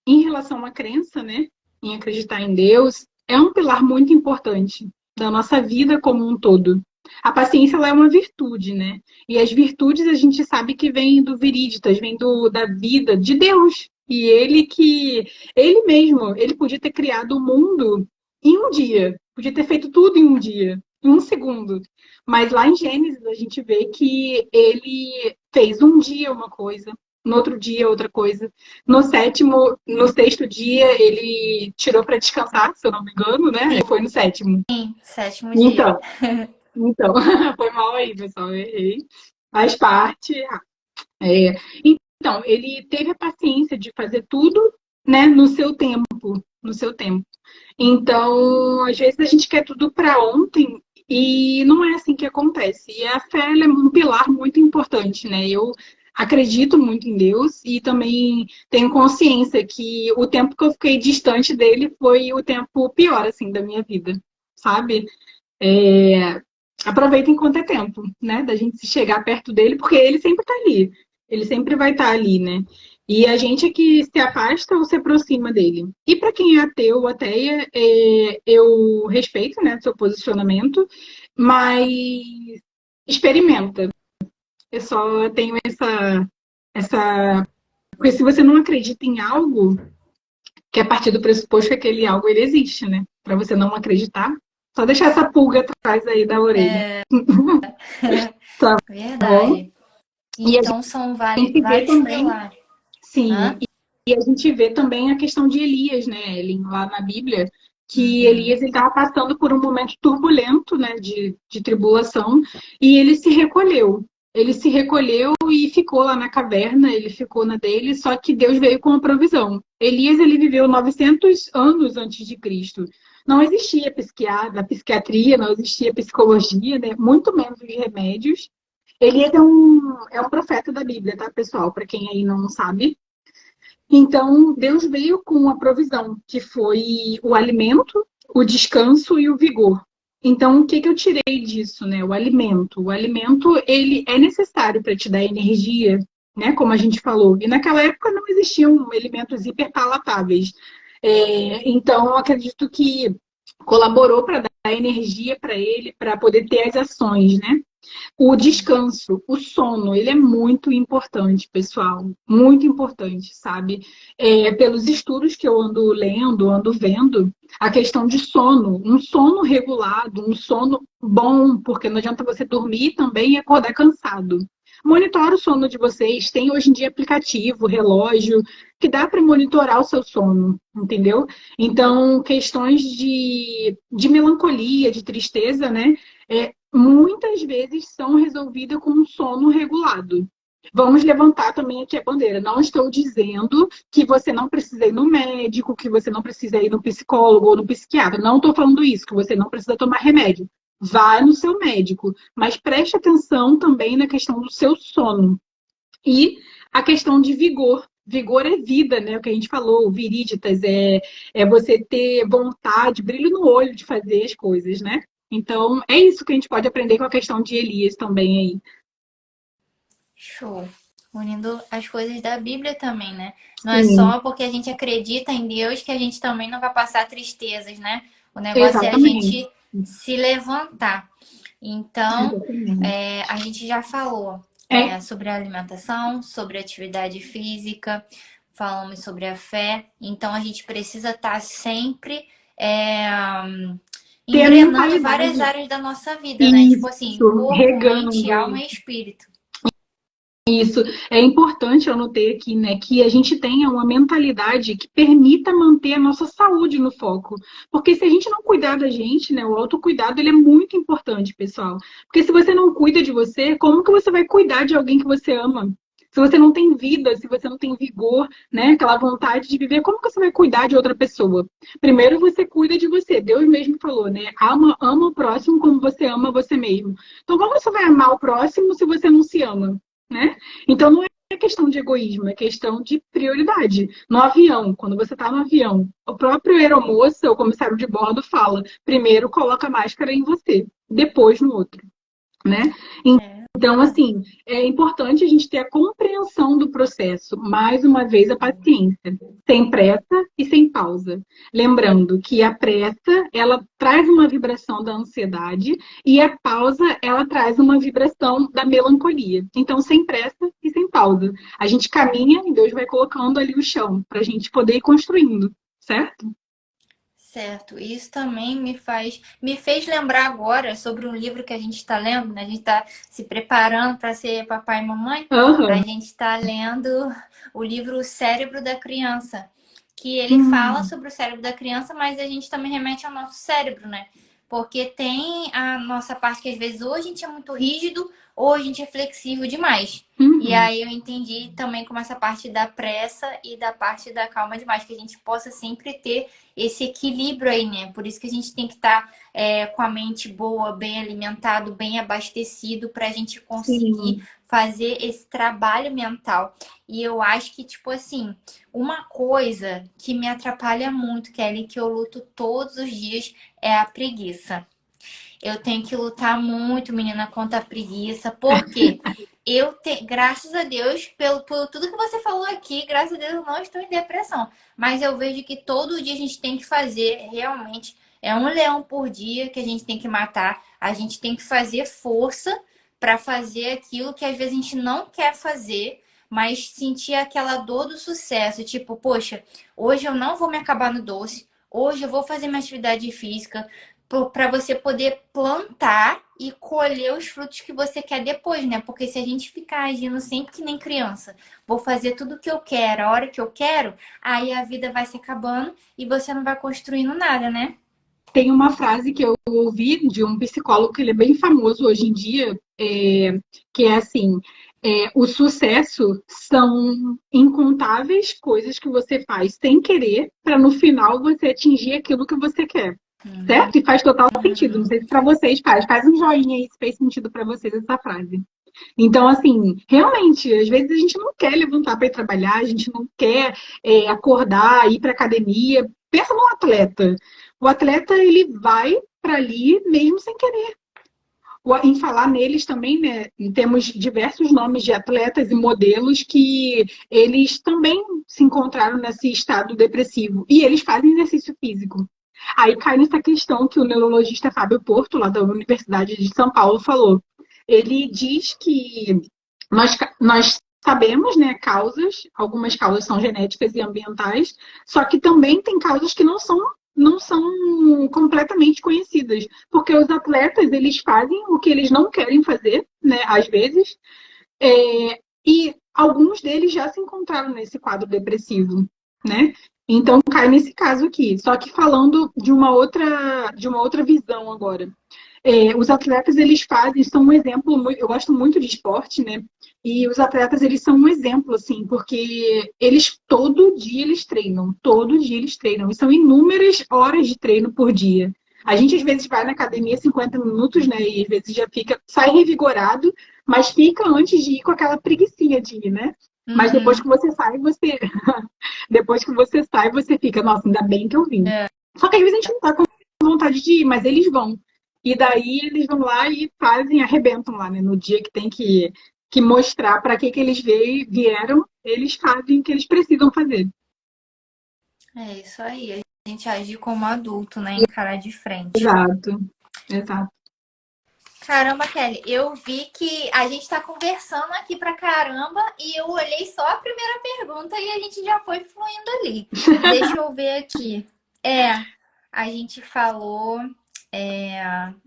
em relação à crença, né, em acreditar em Deus, é um pilar muito importante da nossa vida como um todo. A paciência ela é uma virtude, né? E as virtudes a gente sabe que vem do Viríditas, vem da vida de Deus. E ele mesmo, ele podia ter criado o mundo em um dia, podia ter feito tudo em um dia, em um segundo. Mas lá em Gênesis a gente vê que ele fez um dia uma coisa, no outro dia outra coisa. No sexto dia, ele tirou para descansar, se eu não me engano, né? Sim, Foi no sétimo. sétimo dia. Então, então, foi mal aí, pessoal, eu errei. Faz parte. É. Então, ele teve a paciência de fazer tudo, né, no seu tempo, no seu tempo. Então, às vezes a gente quer tudo para ontem e não é assim que acontece. E a fé é um pilar muito importante, né? Eu acredito muito em Deus e também tenho consciência que o tempo que eu fiquei distante dele foi o tempo pior, assim, da minha vida, sabe? É, aproveita enquanto é tempo, né? Da gente se chegar perto dele, porque ele sempre tá ali. Ele sempre vai estar ali, né? E a gente é que se afasta ou se aproxima dele. E para quem é ateu ou ateia, eu respeito, né, seu posicionamento, mas experimenta. Eu só tenho essa. Porque se você não acredita em algo, que é a partir do pressuposto que aquele algo ele existe, né? Para você não acreditar, só deixar essa pulga atrás aí da orelha. Tá bom? Verdade. E a Então são gente vê vários também, pilares. sim, Hã? e a gente vê também a questão de Elias, né, Ellen, lá na Bíblia, que Uhum. Elias estava passando por um momento turbulento, né, de tribulação, e ele se recolheu. Ele se recolheu e ficou lá na caverna, ele ficou na dele, só que Deus veio com a provisão. Elias, ele viveu 900 anos antes de Cristo. Não existia psiquiatria, não existia psicologia, né, muito menos os remédios. Elias é um profeta da Bíblia, tá, pessoal? Para quem aí não sabe. Então, Deus veio com a provisão, que foi o alimento, o descanso e o vigor. Então, o que que eu tirei disso, né? O alimento. O alimento, ele é necessário para te dar energia, né? Como a gente falou. E naquela época não existiam alimentos hiperpalatáveis. Então, eu acredito que colaborou para dar energia para ele, para poder ter as ações, né? O descanso, o sono, ele é muito importante, pessoal. Muito importante, sabe? Pelos estudos que eu ando lendo, ando vendo, a questão de sono, um sono regulado, um sono bom, porque não adianta você dormir também e acordar cansado. Monitora o sono de vocês. Tem hoje em dia aplicativo, relógio, que dá para monitorar o seu sono, entendeu? Então, questões de melancolia, de tristeza, né? Muitas vezes são resolvidas com um sono regulado. Vamos levantar também aqui a bandeira. Não estou dizendo que você não precisa ir no médico, que você não precisa ir no psicólogo ou no psiquiatra. Não estou falando isso, que você não precisa tomar remédio. Vá no seu médico, mas preste atenção também na questão do seu sono. E a questão de vigor. Vigor é vida, né? O que a gente falou, viríditas, é você ter vontade, brilho no olho de fazer as coisas, né? Então, é isso que a gente pode aprender com a questão de Elias também aí. Show. Unindo as coisas da Bíblia também, né? Não é Sim, só porque a gente acredita em Deus que a gente também não vai passar tristezas, né? O negócio é a exatamente. gente se levantar. Então, Exatamente. a gente já falou É, sobre a alimentação, sobre a atividade física, falamos sobre a fé. Então, a gente precisa estar sempre ter a engrenando várias mentalidade. áreas da nossa vida, né? Tipo assim, Isso, corpo, mente, regando alma isso. e espírito. Isso é importante, eu notei aqui, né, que a gente tenha uma mentalidade que permita manter a nossa saúde no foco. Porque se a gente não cuidar da gente, né, o autocuidado ele é muito importante, pessoal. Porque se você não cuida de você, como que você vai cuidar de alguém que você ama? Se você não tem vida, se você não tem vigor, né, aquela vontade de viver, como que você vai cuidar de outra pessoa? Primeiro você cuida de você. Deus mesmo falou, né? Ama o próximo como você ama você mesmo. Então, como você vai amar o próximo se você não se ama? Né? Então não é questão de egoísmo, é questão de prioridade. No avião, quando você está no avião, o próprio aeromoça, o comissário de bordo, fala: primeiro coloca a máscara em você, depois no outro, né? É. Então, assim, é importante a gente ter a compreensão do processo, mais uma vez a paciência, sem pressa e sem pausa. Lembrando que a pressa, ela traz uma vibração da ansiedade e a pausa, ela traz uma vibração da melancolia. Então, sem pressa e sem pausa. A gente caminha e Deus vai colocando ali o chão para a gente poder ir construindo, certo? Certo, isso também me fez lembrar agora sobre um livro que a gente está lendo, né? A gente está se preparando para ser papai e mamãe. A Aham. gente está lendo o livro O Cérebro da Criança, que ele fala Hum, sobre o cérebro da criança, mas a gente também remete ao nosso cérebro, né? Porque tem a nossa parte que às vezes ou a gente é muito rígido ou a gente é flexível demais. E uhum. aí eu entendi também como essa parte da pressa e da parte da calma demais, que a gente possa sempre ter esse equilíbrio aí, né? Por isso que a gente tem que estar com a mente boa, bem alimentado, bem abastecido, para a gente conseguir Sim. fazer esse trabalho mental. E eu acho que, tipo assim, uma coisa que me atrapalha muito, Kelly, que eu luto todos os dias, é a preguiça. Eu tenho que lutar muito, menina, contra a preguiça, porque graças a Deus, por tudo que você falou aqui, graças a Deus eu não estou em depressão. Mas eu vejo que todo dia a gente tem que fazer, realmente, é um leão por dia que a gente tem que matar. A gente tem que fazer força para fazer aquilo que às vezes a gente não quer fazer, mas sentir aquela dor do sucesso. Tipo, poxa, hoje eu não vou me acabar no doce, hoje eu vou fazer minha atividade física para você poder plantar e colher os frutos que você quer depois, né? Porque se a gente ficar agindo sempre que nem criança, vou fazer tudo o que eu quero, a hora que eu quero, aí a vida vai se acabando e você não vai construindo nada, né? Tem uma frase que eu ouvi de um psicólogo que ele é bem famoso hoje em dia, que é assim: o sucesso são incontáveis coisas que você faz sem querer para no final você atingir aquilo que você quer. Certo? E faz total sentido. Não sei se para vocês faz. Faz um joinha aí se fez sentido para vocês essa frase. Então, assim, realmente, às vezes a gente não quer levantar para ir trabalhar, a gente não quer acordar, ir para academia. Pensa num atleta. O atleta, ele vai para ali mesmo sem querer. Em falar neles também, né, temos diversos nomes de atletas e modelos que eles também se encontraram nesse estado depressivo e eles fazem exercício físico. Aí cai nessa questão que o neurologista Fábio Porto, lá da Universidade de São Paulo, falou. Ele diz que nós sabemos, né, causas, algumas causas são genéticas e ambientais, só que também tem causas que não são completamente conhecidas, porque os atletas eles fazem o que eles não querem fazer, né, às vezes, e alguns deles já se encontraram nesse quadro depressivo, né? Então cai nesse caso aqui. Só que falando de uma outra visão agora. Os atletas eles são um exemplo. Eu gosto muito de esporte, né? E os atletas eles são um exemplo, assim, porque eles todo dia eles treinam, e são inúmeras horas de treino por dia. A gente às vezes vai na academia 50 minutos, né? E às vezes já sai revigorado, mas fica antes de ir com aquela preguicinha de ir, né? Mas depois Uhum. que você sai, depois que você sai, você fica, nossa, ainda bem que eu vim. É, Só que às vezes a gente não tá com vontade de ir, mas eles vão. E daí eles vão lá e fazem, arrebentam lá, né? No dia que tem que mostrar para que eles vieram, eles fazem o que eles precisam fazer. é isso aí. A gente agir como adulto, né? Encarar de frente. Exato, exato. Caramba, Kelly, eu vi que a gente tá conversando aqui pra caramba e eu olhei só a primeira pergunta e a gente já foi fluindo ali. Deixa eu ver aqui. A gente falou.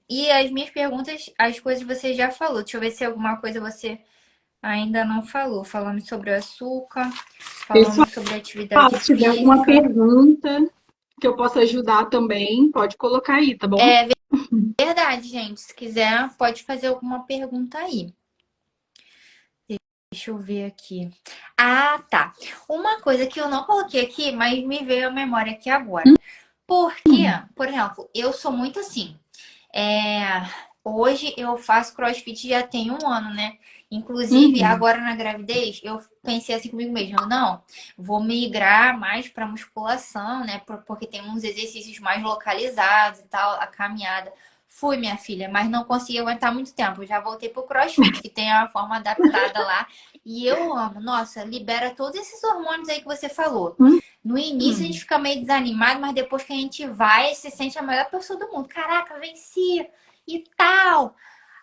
E as minhas perguntas, as coisas você já falou. Deixa eu ver se alguma coisa você ainda não falou. Falamos sobre o açúcar, Pessoal, falamos sobre a atividade se tiver alguma física. pergunta que eu possa ajudar também, pode colocar aí, tá bom? É verdade, gente. Se quiser, pode fazer alguma pergunta aí. Deixa eu ver aqui. Ah, tá. Uma coisa que eu não coloquei aqui, mas me veio à memória aqui agora. Porque, por exemplo, eu sou muito assim. Hoje eu faço CrossFit já tem um ano, né? Inclusive, Uhum, agora na gravidez, eu pensei assim comigo mesma, não, vou migrar mais para musculação, né? Porque tem uns exercícios mais localizados e tal, a caminhada. Fui, minha filha, mas não consegui aguentar muito tempo. Já voltei pro CrossFit, que tem a forma adaptada lá. E eu amo. Nossa, libera todos esses hormônios aí que você falou. No início a gente uhum. fica meio desanimado, mas depois que a gente vai, se sente a melhor pessoa do mundo. Caraca, venci e tal.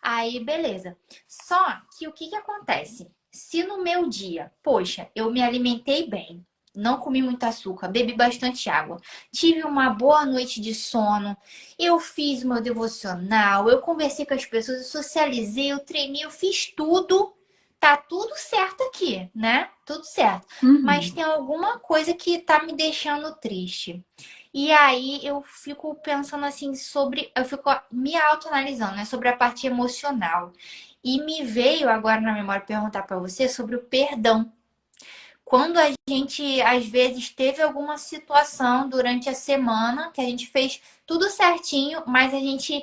Aí, beleza. Só que o que que acontece? Se no meu dia, poxa, eu me alimentei bem, não comi muito açúcar, bebi bastante água, tive uma boa noite de sono, eu fiz meu devocional, eu conversei com as pessoas, eu socializei, eu treinei, eu fiz tudo. Tá tudo certo aqui, né? Tudo certo. Mas Uhum. tem alguma coisa que tá me deixando triste. E aí eu fico pensando assim sobre, eu fico me autoanalisando, né, sobre a parte emocional. E me veio agora na memória perguntar para você sobre o perdão. Quando a gente às vezes teve alguma situação durante a semana que a gente fez tudo certinho, mas a gente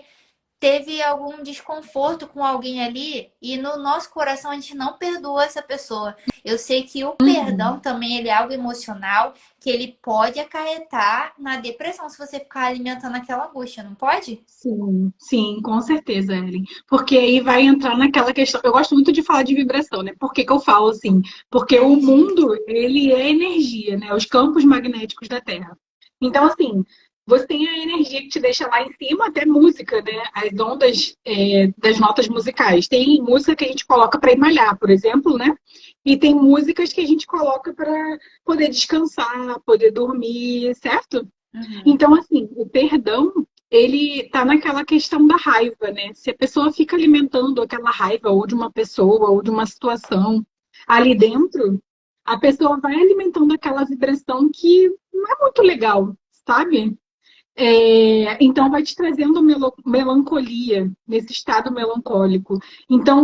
teve algum desconforto com alguém ali e no nosso coração a gente não perdoa essa pessoa. Eu sei que o perdão Uhum. também ele é algo emocional que ele pode acarretar na depressão se você ficar alimentando aquela angústia, não pode? Sim, sim, com certeza, Ellen. Porque aí vai entrar naquela questão. Eu gosto muito de falar de vibração, né? Por que que eu falo assim? Porque o Energia. mundo, ele é energia, né? Os campos magnéticos da Terra. Então, assim, você tem a energia que te deixa lá em cima, até música, né? As ondas, das notas musicais. Tem música que a gente coloca para ir malhar, por exemplo, né? E tem músicas que a gente coloca para poder descansar, poder dormir, certo? Uhum. Então, assim, o perdão, ele tá naquela questão da raiva, né? Se a pessoa fica alimentando aquela raiva ou de uma pessoa ou de uma situação ali dentro, a pessoa vai alimentando aquela vibração que não é muito legal, sabe? Então vai te trazendo melancolia nesse estado melancólico. Então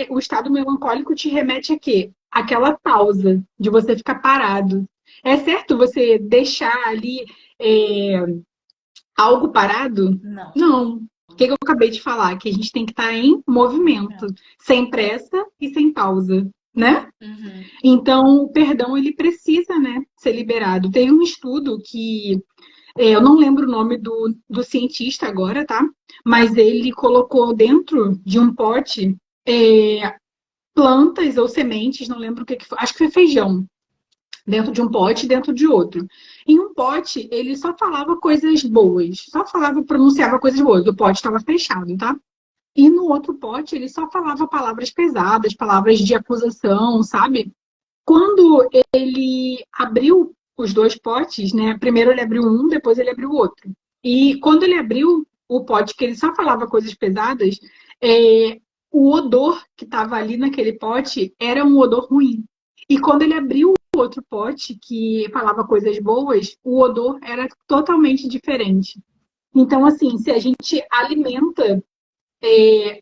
o estado melancólico te remete a quê? Aquela pausa de você ficar parado. É certo você deixar ali é, algo parado? Não. Não. O que eu acabei de falar? Que a gente tem que estar em movimento, sem pressa e sem pausa, né? Uhum. Então, o perdão, ele precisa, né, ser liberado. Tem um estudo que, eu não lembro o nome do cientista agora, tá? Mas ele colocou dentro de um pote plantas ou sementes, não lembro o que foi, acho que foi feijão dentro de um pote e dentro de outro. Em um pote, ele só falava coisas boas, só falava, pronunciava coisas boas. O pote estava fechado, tá? E no outro pote, ele só falava palavras pesadas, palavras de acusação, sabe? Quando ele abriu os dois potes, né? Primeiro ele abriu um, depois ele abriu o outro. E quando ele abriu o pote que ele só falava coisas pesadas, o odor que estava ali naquele pote era um odor ruim. E quando ele abriu o outro pote que falava coisas boas, o odor era totalmente diferente. Então, assim, se a gente alimenta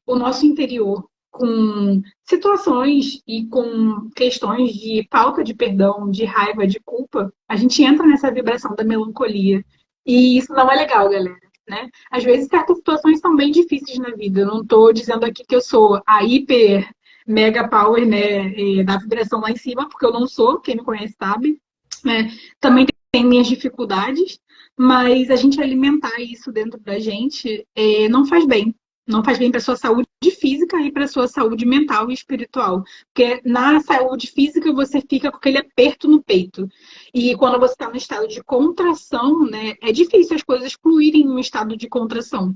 o nosso interior com situações e com questões de falta de perdão, de raiva, de culpa, a gente entra nessa vibração da melancolia. E isso não é legal, galera. Né? Às vezes, certas situações são bem difíceis na vida. Eu não estou dizendo aqui que eu sou a hiper mega power, né, da vibração lá em cima, porque eu não sou, quem me conhece sabe. Né? Também tem minhas dificuldades, mas a gente alimentar isso dentro da gente não faz bem. Não faz bem para sua saúde física e para sua saúde mental e espiritual. Porque na saúde física você fica com aquele aperto no peito. E quando você está no estado de contração, né, é difícil as coisas fluírem no estado de contração.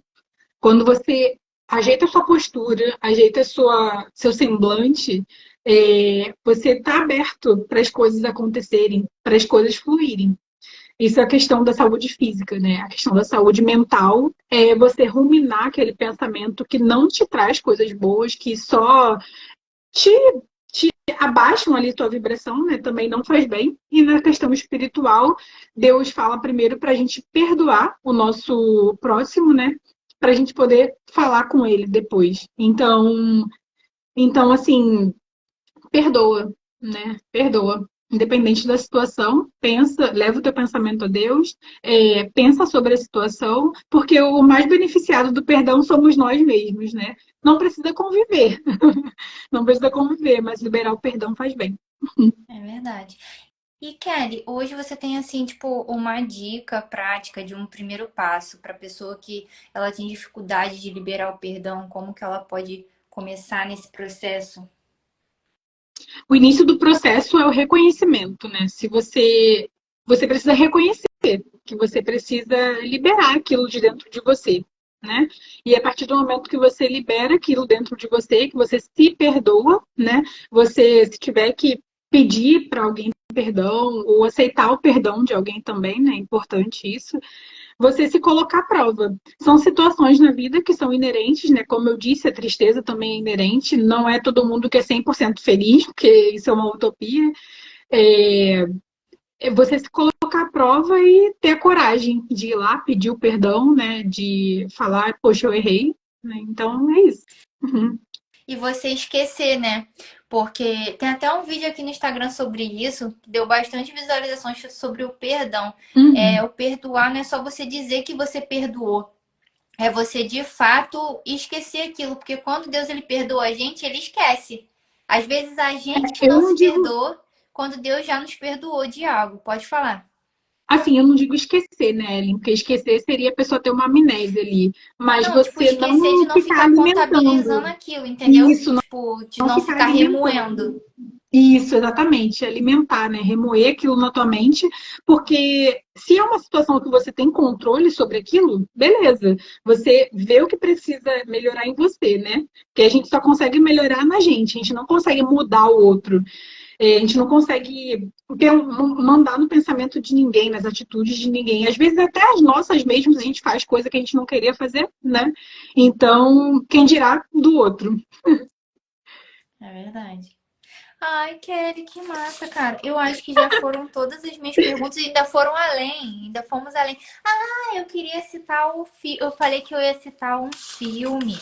Quando você ajeita a sua postura, ajeita seu semblante, você está aberto para as coisas acontecerem, para as coisas fluírem. Isso é a questão da saúde física, né? A questão da saúde mental é você ruminar aquele pensamento que não te traz coisas boas, que só te, abaixam ali tua vibração, né? Também não faz bem. E na questão espiritual, Deus fala primeiro para a gente perdoar o nosso próximo, né? Para a gente poder falar com ele depois. Então assim, perdoa, né? Perdoa. Independente da situação, pensa, leva o teu pensamento a Deus, pensa sobre a situação, porque o mais beneficiado do perdão somos nós mesmos, né? Não precisa conviver, não precisa conviver, mas liberar o perdão faz bem. É verdade. E Kelly, hoje você tem assim, tipo, uma dica prática de um primeiro passo para pessoa que ela tem dificuldade de liberar o perdão, como que ela pode começar nesse processo? O início do processo é o reconhecimento, né? Se você precisa reconhecer que você precisa liberar aquilo de dentro de você, né? E a partir do momento que você libera aquilo dentro de você, que você se perdoa, né? Você, se tiver que pedir para alguém perdão ou aceitar o perdão de alguém também, né? É importante isso. Você se colocar à prova. São situações na vida que são inerentes, né? Como eu disse, a tristeza também é inerente. Não é todo mundo que é 100% feliz, porque isso é uma utopia. É, você se colocar à prova e ter a coragem de ir lá pedir o perdão, né? De falar, poxa, eu errei. Né? Então, é isso. Uhum. E você esquecer, né? Porque tem até um vídeo aqui no Instagram sobre isso, que deu bastante visualizações sobre o perdão. É, Uhum. o perdoar não é só você dizer que você perdoou. É você de fato esquecer aquilo, porque quando Deus ele perdoa a gente, ele esquece. Às vezes a gente que Eu não não se digo perdoa quando Deus já nos perdoou de algo. Pode falar. assim, eu não digo esquecer, né, Ellen? Porque esquecer seria a pessoa ter uma amnésia ali. Mas Não, tipo, você esquecer de não não ficar ficar contabilizando alimentando. aquilo, entendeu? Isso, Tipo, de não não ficar ficar remoendo. alimentando. Isso, exatamente. Alimentar, né? Remoer aquilo na tua mente. Porque se é uma situação que você tem controle sobre aquilo, beleza. Você vê o que precisa melhorar em você, né? Porque a gente só consegue melhorar na gente. A gente não consegue mudar o outro. A gente não consegue mandar no pensamento de ninguém, nas atitudes de ninguém. Às vezes até as nossas mesmas a gente faz coisa que a gente não queria fazer, né? Então, quem dirá do outro? É verdade. Ai, Kelly, que massa, cara. Eu acho que já foram todas as minhas perguntas e ainda foram além, ainda fomos além. Ah, eu queria citar o filme. Eu falei que eu ia citar um filme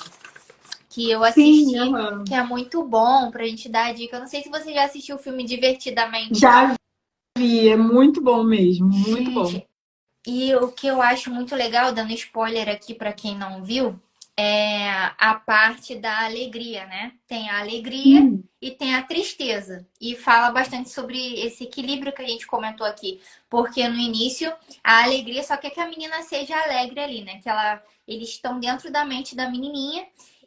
que eu Sim, assisti, que aham. é muito bom pra gente dar a dica. Eu não sei se você já assistiu o filme Divertidamente. Já vi, é muito bom mesmo, muito bom. Gente, e o que eu acho muito legal, dando spoiler aqui pra quem não viu, é a parte da alegria, né? Tem a alegria Sim, e tem a tristeza. E fala bastante sobre esse equilíbrio que a gente comentou aqui. Porque no início, a alegria só quer que a menina seja alegre ali, né? Eles estão dentro da mente da menininha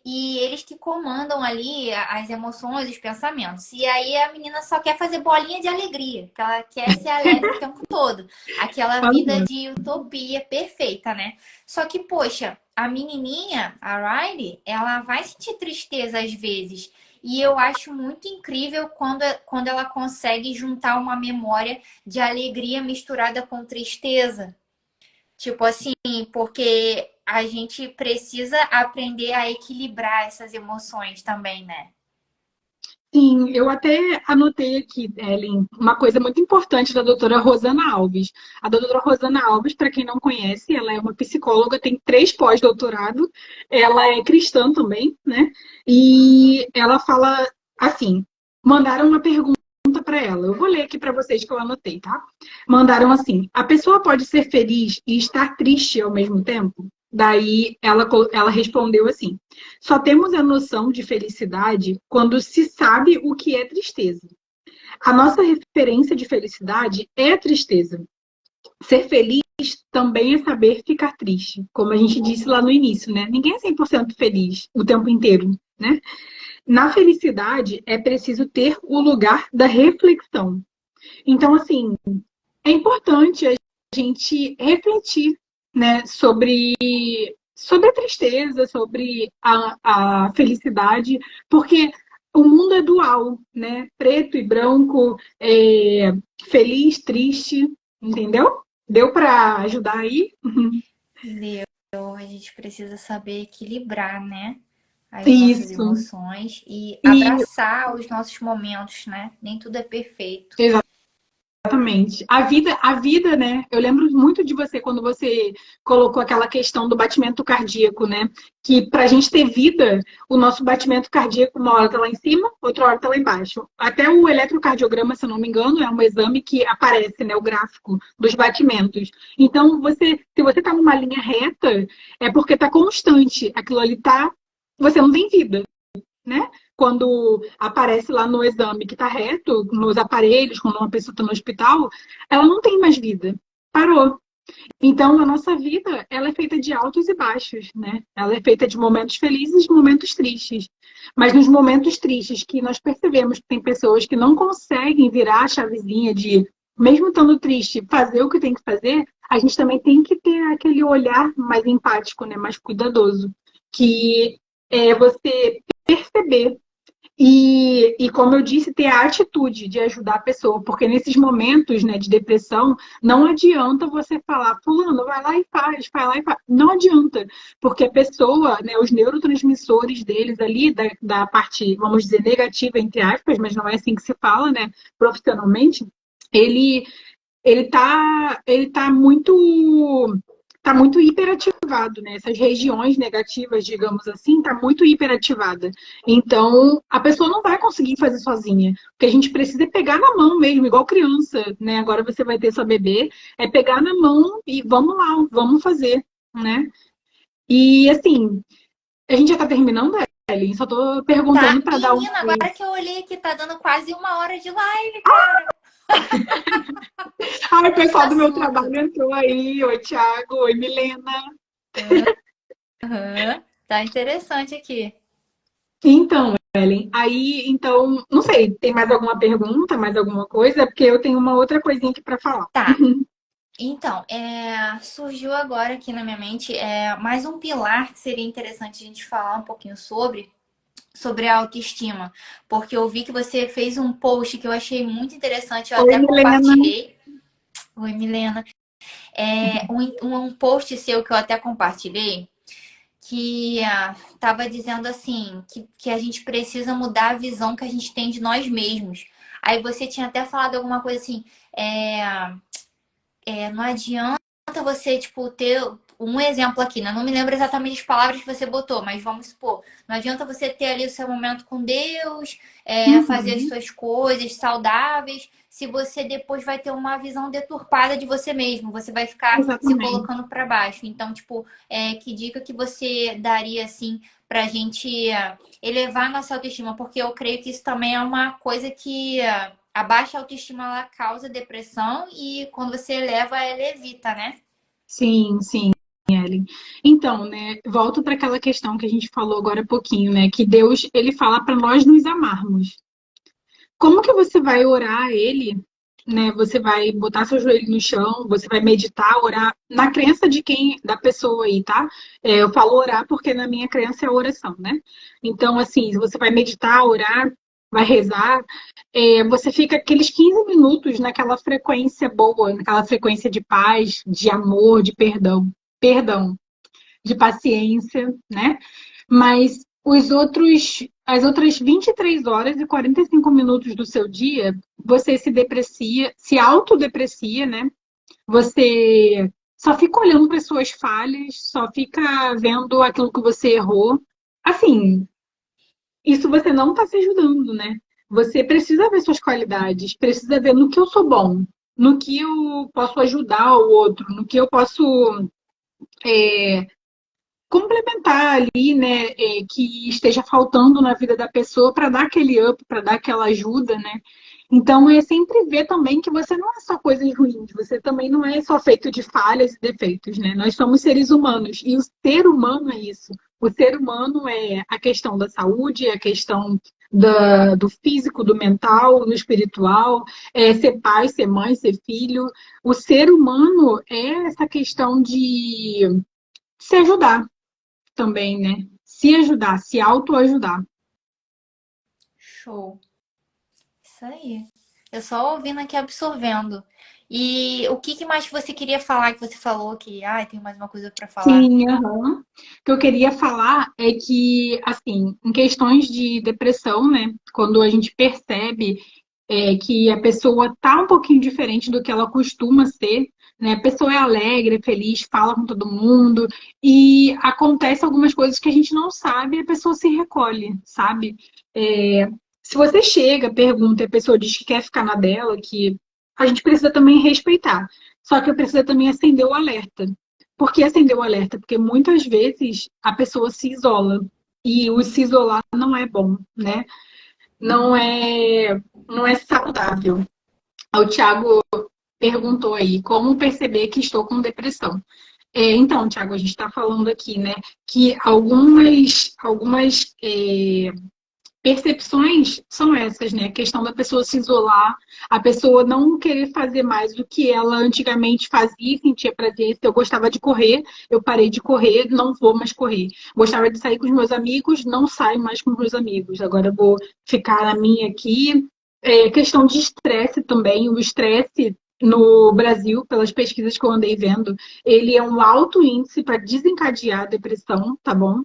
e eles que comandam ali as emoções, os pensamentos. E aí a menina só quer fazer bolinha de alegria, que ela quer ser alegre o tempo todo. Aquela vida aham. de utopia perfeita, né? Só que, poxa, a menininha, a Riley, ela vai sentir tristeza às vezes. E eu acho muito incrível quando ela consegue juntar uma memória de alegria misturada com tristeza. Tipo assim, porque a gente precisa aprender a equilibrar essas emoções também, né? Sim, eu até anotei aqui, Ellen, uma coisa muito importante da doutora Rosana Alves. A doutora Rosana Alves, para quem não conhece, ela é uma psicóloga, tem 3 pós-doutorado, ela é cristã também, né? E ela fala assim: mandaram uma pergunta para ela. Eu vou ler aqui para vocês que eu anotei, tá? Mandaram assim: a pessoa pode ser feliz e estar triste ao mesmo tempo? Daí ela respondeu assim: só temos a noção de felicidade quando se sabe o que é tristeza. A nossa referência de felicidade é a tristeza. Ser feliz também é saber ficar triste, como a gente disse lá no início, né? Ninguém é 100% feliz o tempo inteiro, né? Na felicidade é preciso ter o lugar da reflexão. Então, assim, é importante a gente refletir, né, sobre a tristeza, sobre a felicidade, porque o mundo é dual, né? Preto e branco, feliz, triste, entendeu? Deu para ajudar aí? Deu. A gente precisa saber equilibrar, né? as nossas Isso. emoções e E abraçar os nossos momentos, né? Nem tudo é perfeito. exatamente. A vida, né? Eu lembro muito de você quando você colocou aquela questão do batimento cardíaco, né? Que para a gente ter vida, o nosso batimento cardíaco uma hora tá lá em cima, outra hora tá lá embaixo. Até o eletrocardiograma, se eu não me engano, é um exame que aparece, né? O gráfico dos batimentos. Então, se você tá numa linha reta, é porque tá constante. Aquilo ali tá. Você não tem vida, né? Quando aparece lá no exame que está reto, nos aparelhos, quando uma pessoa está no hospital, ela não tem mais vida. Parou. Então, a nossa vida, ela é feita de altos e baixos, né? Ela é feita de momentos felizes e momentos tristes. Mas nos momentos tristes que nós percebemos que tem pessoas que não conseguem virar a chavezinha de, mesmo estando triste, fazer o que tem que fazer, a gente também tem que ter aquele olhar mais empático, né? Mais cuidadoso. Que é você perceber como eu disse, ter a atitude de ajudar a pessoa, porque nesses momentos, né, de depressão, não adianta você falar, fulano, vai lá e faz, vai lá e faz. Não adianta, porque a pessoa, né, os neurotransmissores deles ali, da parte, vamos dizer, negativa, entre aspas, mas não é assim que se fala, né, profissionalmente, ele ele tá muito hiperativado, né? Essas regiões negativas, digamos assim, tá muito hiperativada. Então, a pessoa não vai conseguir fazer sozinha. O que a gente precisa é pegar na mão mesmo, igual criança, né? Agora você vai ter sua bebê, é pegar na mão e vamos lá, vamos fazer, né? E assim, a gente já tá terminando, Ellen? Só tô Tá, perguntando para dar um. menina, agora que eu olhei aqui, tá dando quase 1 hora de live, cara. Ai, o Muito pessoal do meu assunto. trabalho entrou aí. Oi, Thiago. Oi, Milena. Aham. Tá interessante aqui. Então, Ellen, aí, então, não sei, tem mais alguma pergunta, mais alguma coisa? Porque eu tenho uma outra coisinha aqui para falar. Tá. Então, surgiu agora aqui na minha mente mais um pilar que seria interessante a gente falar um pouquinho sobre a autoestima. Porque eu vi que você fez um post que eu achei muito interessante, eu Oi, até Milena. compartilhei. Oi, Milena. Um post seu que eu até compartilhei, que estava dizendo assim, que a gente precisa mudar a visão que a gente tem de nós mesmos. Aí você tinha até falado alguma coisa assim, não adianta você, tipo, ter um exemplo aqui, né? Não me lembro exatamente as palavras que você botou, mas vamos supor, não adianta você ter ali o seu momento com Deus, fazer as Uhum, suas coisas saudáveis, se você depois vai ter uma visão deturpada de você mesmo, você vai ficar se exatamente. colocando para baixo. Então, tipo, que dica que você daria, assim, pra gente elevar a nossa autoestima? Porque eu creio que isso também é uma coisa que a baixa autoestima ela causa depressão e quando você eleva, ela evita, né? Sim, sim, Ellen. Então, né, volto para aquela questão que a gente falou agora há pouquinho, né, que Deus, ele fala para nós nos amarmos. Como que você vai orar a ele, né? Você vai botar seu joelho no chão, você vai meditar, orar na crença de quem, da pessoa aí, tá? Eu falo orar porque na minha crença é oração, né? Então, assim, você vai meditar, orar, vai rezar, você fica aqueles 15 minutos naquela frequência boa, naquela frequência de paz, de amor, de perdão, de paciência, né? Mas as outras 23 horas e 45 minutos do seu dia, você se deprecia, se autodeprecia, né? Você só fica olhando para as suas falhas, só fica vendo aquilo que você errou. Assim, isso você não está se ajudando, né? Você precisa ver suas qualidades, precisa ver no que eu sou bom, no que eu posso ajudar o outro, no que eu posso complementar ali, né, que esteja faltando na vida da pessoa para dar aquele up, para dar aquela ajuda, né? Então é sempre ver também que você não é só coisas ruins, você também não é só feito de falhas e defeitos, né? Nós somos seres humanos e o ser humano é isso. O ser humano é a questão da saúde, é a questão do físico, do mental, do espiritual, é ser pai, ser mãe, ser filho. O ser humano é essa questão de se ajudar também, né? Se ajudar, se autoajudar. Show. Isso aí. Eu só ouvindo aqui, absorvendo. E o que mais você queria falar, que você falou que, tem mais uma coisa para falar? Sim, aham. O que eu queria falar é que, assim, em questões de depressão, né, quando a gente percebe que a pessoa tá um pouquinho diferente do que ela costuma ser, né, a pessoa é alegre, é feliz, fala com todo mundo, e acontece algumas coisas que a gente não sabe, e a pessoa se recolhe, sabe? É, se você chega, pergunta, e a pessoa diz que quer ficar na dela, que a gente precisa também respeitar. Só que precisa também acender o alerta. Por que acender o alerta? Porque muitas vezes a pessoa se isola. E o se isolar não é bom, né? Não é saudável. O Thiago perguntou aí como perceber que estou com depressão. Então, Thiago, a gente está falando aqui, né, que algumas percepções são essas, né? A questão da pessoa se isolar, a pessoa não querer fazer mais do que ela antigamente fazia e sentia prazer. Se eu gostava de correr, eu parei de correr, não vou mais correr. Gostava de sair com os meus amigos, não saio mais com os meus amigos. Agora eu vou ficar na minha aqui. Questão de estresse também. O estresse no Brasil, pelas pesquisas que eu andei vendo, ele é um alto índice para desencadear a depressão, tá bom?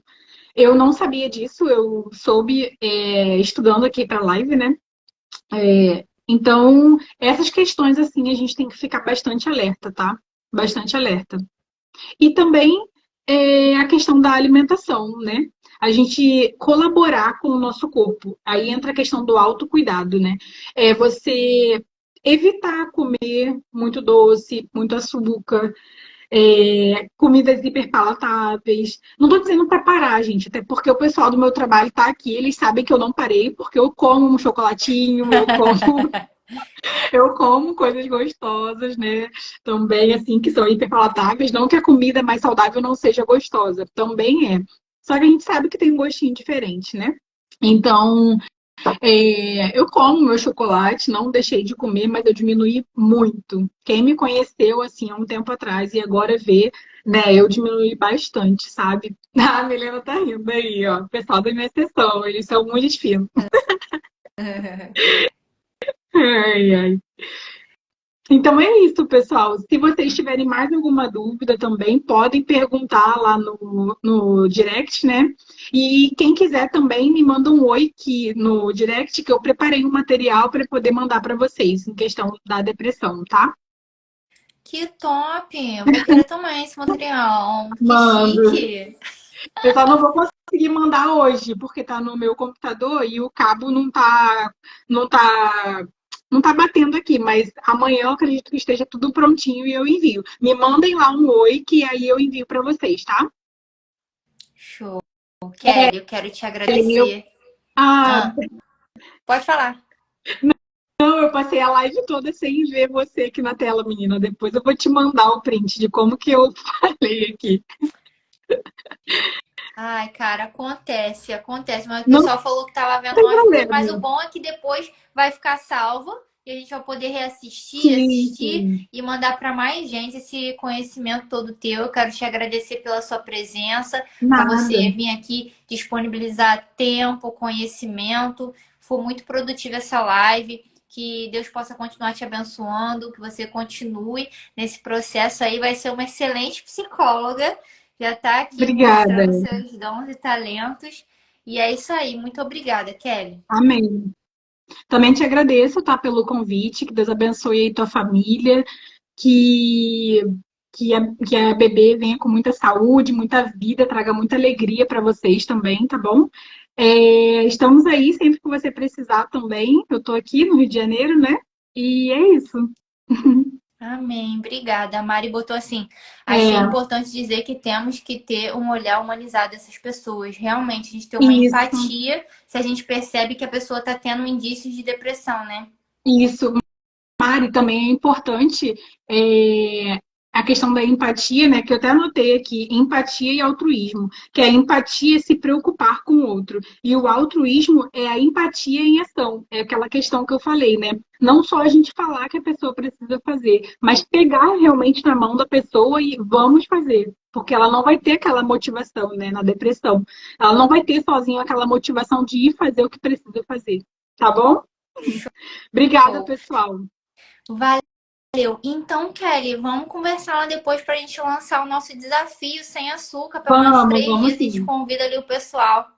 Eu não sabia disso, eu soube estudando aqui para a live, né? Então, essas questões, assim, a gente tem que ficar bastante alerta, tá? Bastante alerta. E também a questão da alimentação, né? A gente colaborar com o nosso corpo. Aí entra a questão do autocuidado, né? Você evitar comer muito doce, muito açúcar, comidas hiperpalatáveis. Não estou dizendo para parar, gente, até porque o pessoal do meu trabalho está aqui, eles sabem que eu não parei, porque eu como um chocolatinho, eu como coisas gostosas, né? Também, assim, que são hiperpalatáveis. Não que a comida mais saudável não seja gostosa, também é. Só que a gente sabe que tem um gostinho diferente, né? Então, eu como meu chocolate, não deixei de comer, mas eu diminuí muito. Quem me conheceu assim há um tempo atrás e agora vê, né, eu diminui bastante, sabe? A Milena tá rindo aí, ó. O pessoal da minha sessão, eles são muito finos. Ai, ai. Então é isso, pessoal. Se vocês tiverem mais alguma dúvida também, podem perguntar lá no direct, né? E quem quiser também me manda um oi aqui no direct, que eu preparei um material para poder mandar para vocês em questão da depressão, tá? Que top! Eu vou querer também esse material. Que Mando. chique! Eu só não vou conseguir mandar hoje, porque tá no meu computador e o cabo não tá, não tá batendo aqui, mas amanhã eu acredito que esteja tudo prontinho e eu envio. Me mandem lá um oi que aí eu envio para vocês, tá? Show. Kelly, eu quero te Eu, agradecer. ah, Ah, pode falar. não, eu passei a live toda sem ver você aqui na tela, menina. Depois eu vou te mandar o print de como que eu falei aqui. Ai, cara, acontece, acontece. Mas o Não pessoal falou que tava vendo tem umas coisas, mas o problema. bom é que depois vai ficar salvo e a gente vai poder reassistir, assistir Sim, e mandar para mais gente esse conhecimento todo teu. Eu quero te agradecer pela sua presença, por nada. você vir aqui disponibilizar tempo, conhecimento. Foi muito produtiva essa live. Que Deus possa continuar te abençoando, que você continue nesse processo aí. Vai ser uma excelente psicóloga. Já está aqui Obrigada. mostrando seus dons e talentos. E é isso aí. Muito obrigada, Kelly. Amém. Também te agradeço, tá, pelo convite. Que Deus abençoe aí tua família. Que, que a bebê venha com muita saúde, muita vida, traga muita alegria para vocês também, tá bom? Estamos aí sempre que você precisar também. Eu tô aqui no Rio de Janeiro, né? E é isso. Amém. Obrigada. A Mari botou assim: achei É, importante dizer que temos que ter um olhar humanizado dessas pessoas. Realmente, a gente ter uma isso, empatia se a gente percebe que a pessoa está tendo indícios de depressão, né? isso. Mari, também é importante a questão da empatia, né? Que eu até anotei aqui, empatia e altruísmo. Que a empatia é se preocupar com o outro. E o altruísmo é a empatia em ação. É aquela questão que eu falei, né? Não só a gente falar que a pessoa precisa fazer, mas pegar realmente na mão da pessoa e vamos fazer. Porque ela não vai ter aquela motivação, né? Na depressão. Ela não vai ter sozinha aquela motivação de ir fazer o que precisa fazer. Tá bom? Obrigada, pessoal. Valeu. Então, Kelly, vamos conversar lá depois para a gente lançar o nosso desafio sem açúcar, pelo menos Vamos, 3 dias. vamos A gente sim. convida ali o pessoal,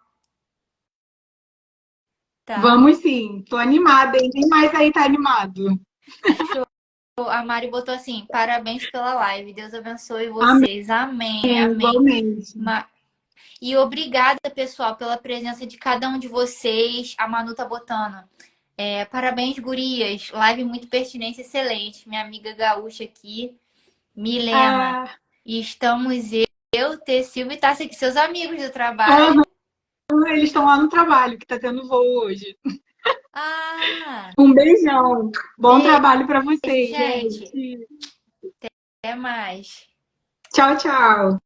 tá? Vamos sim. Tô animada, hein? Quem mais aí tá animado? Show. A Mari botou assim: parabéns pela live. Deus abençoe Amém, vocês. Amém, amém. igualmente. E obrigada, pessoal, pela presença de cada um de vocês. A Manu tá botando. Parabéns, gurias. Live muito pertinente, excelente. Minha amiga gaúcha aqui, Milena. Ah, E estamos eu, T. Silva e Tassi aqui, seus amigos do trabalho. eles estão lá no trabalho, que tá tendo voo hoje. Ah, Um beijão. Bom beijo, trabalho para vocês, gente. gente. Até mais. Tchau, tchau.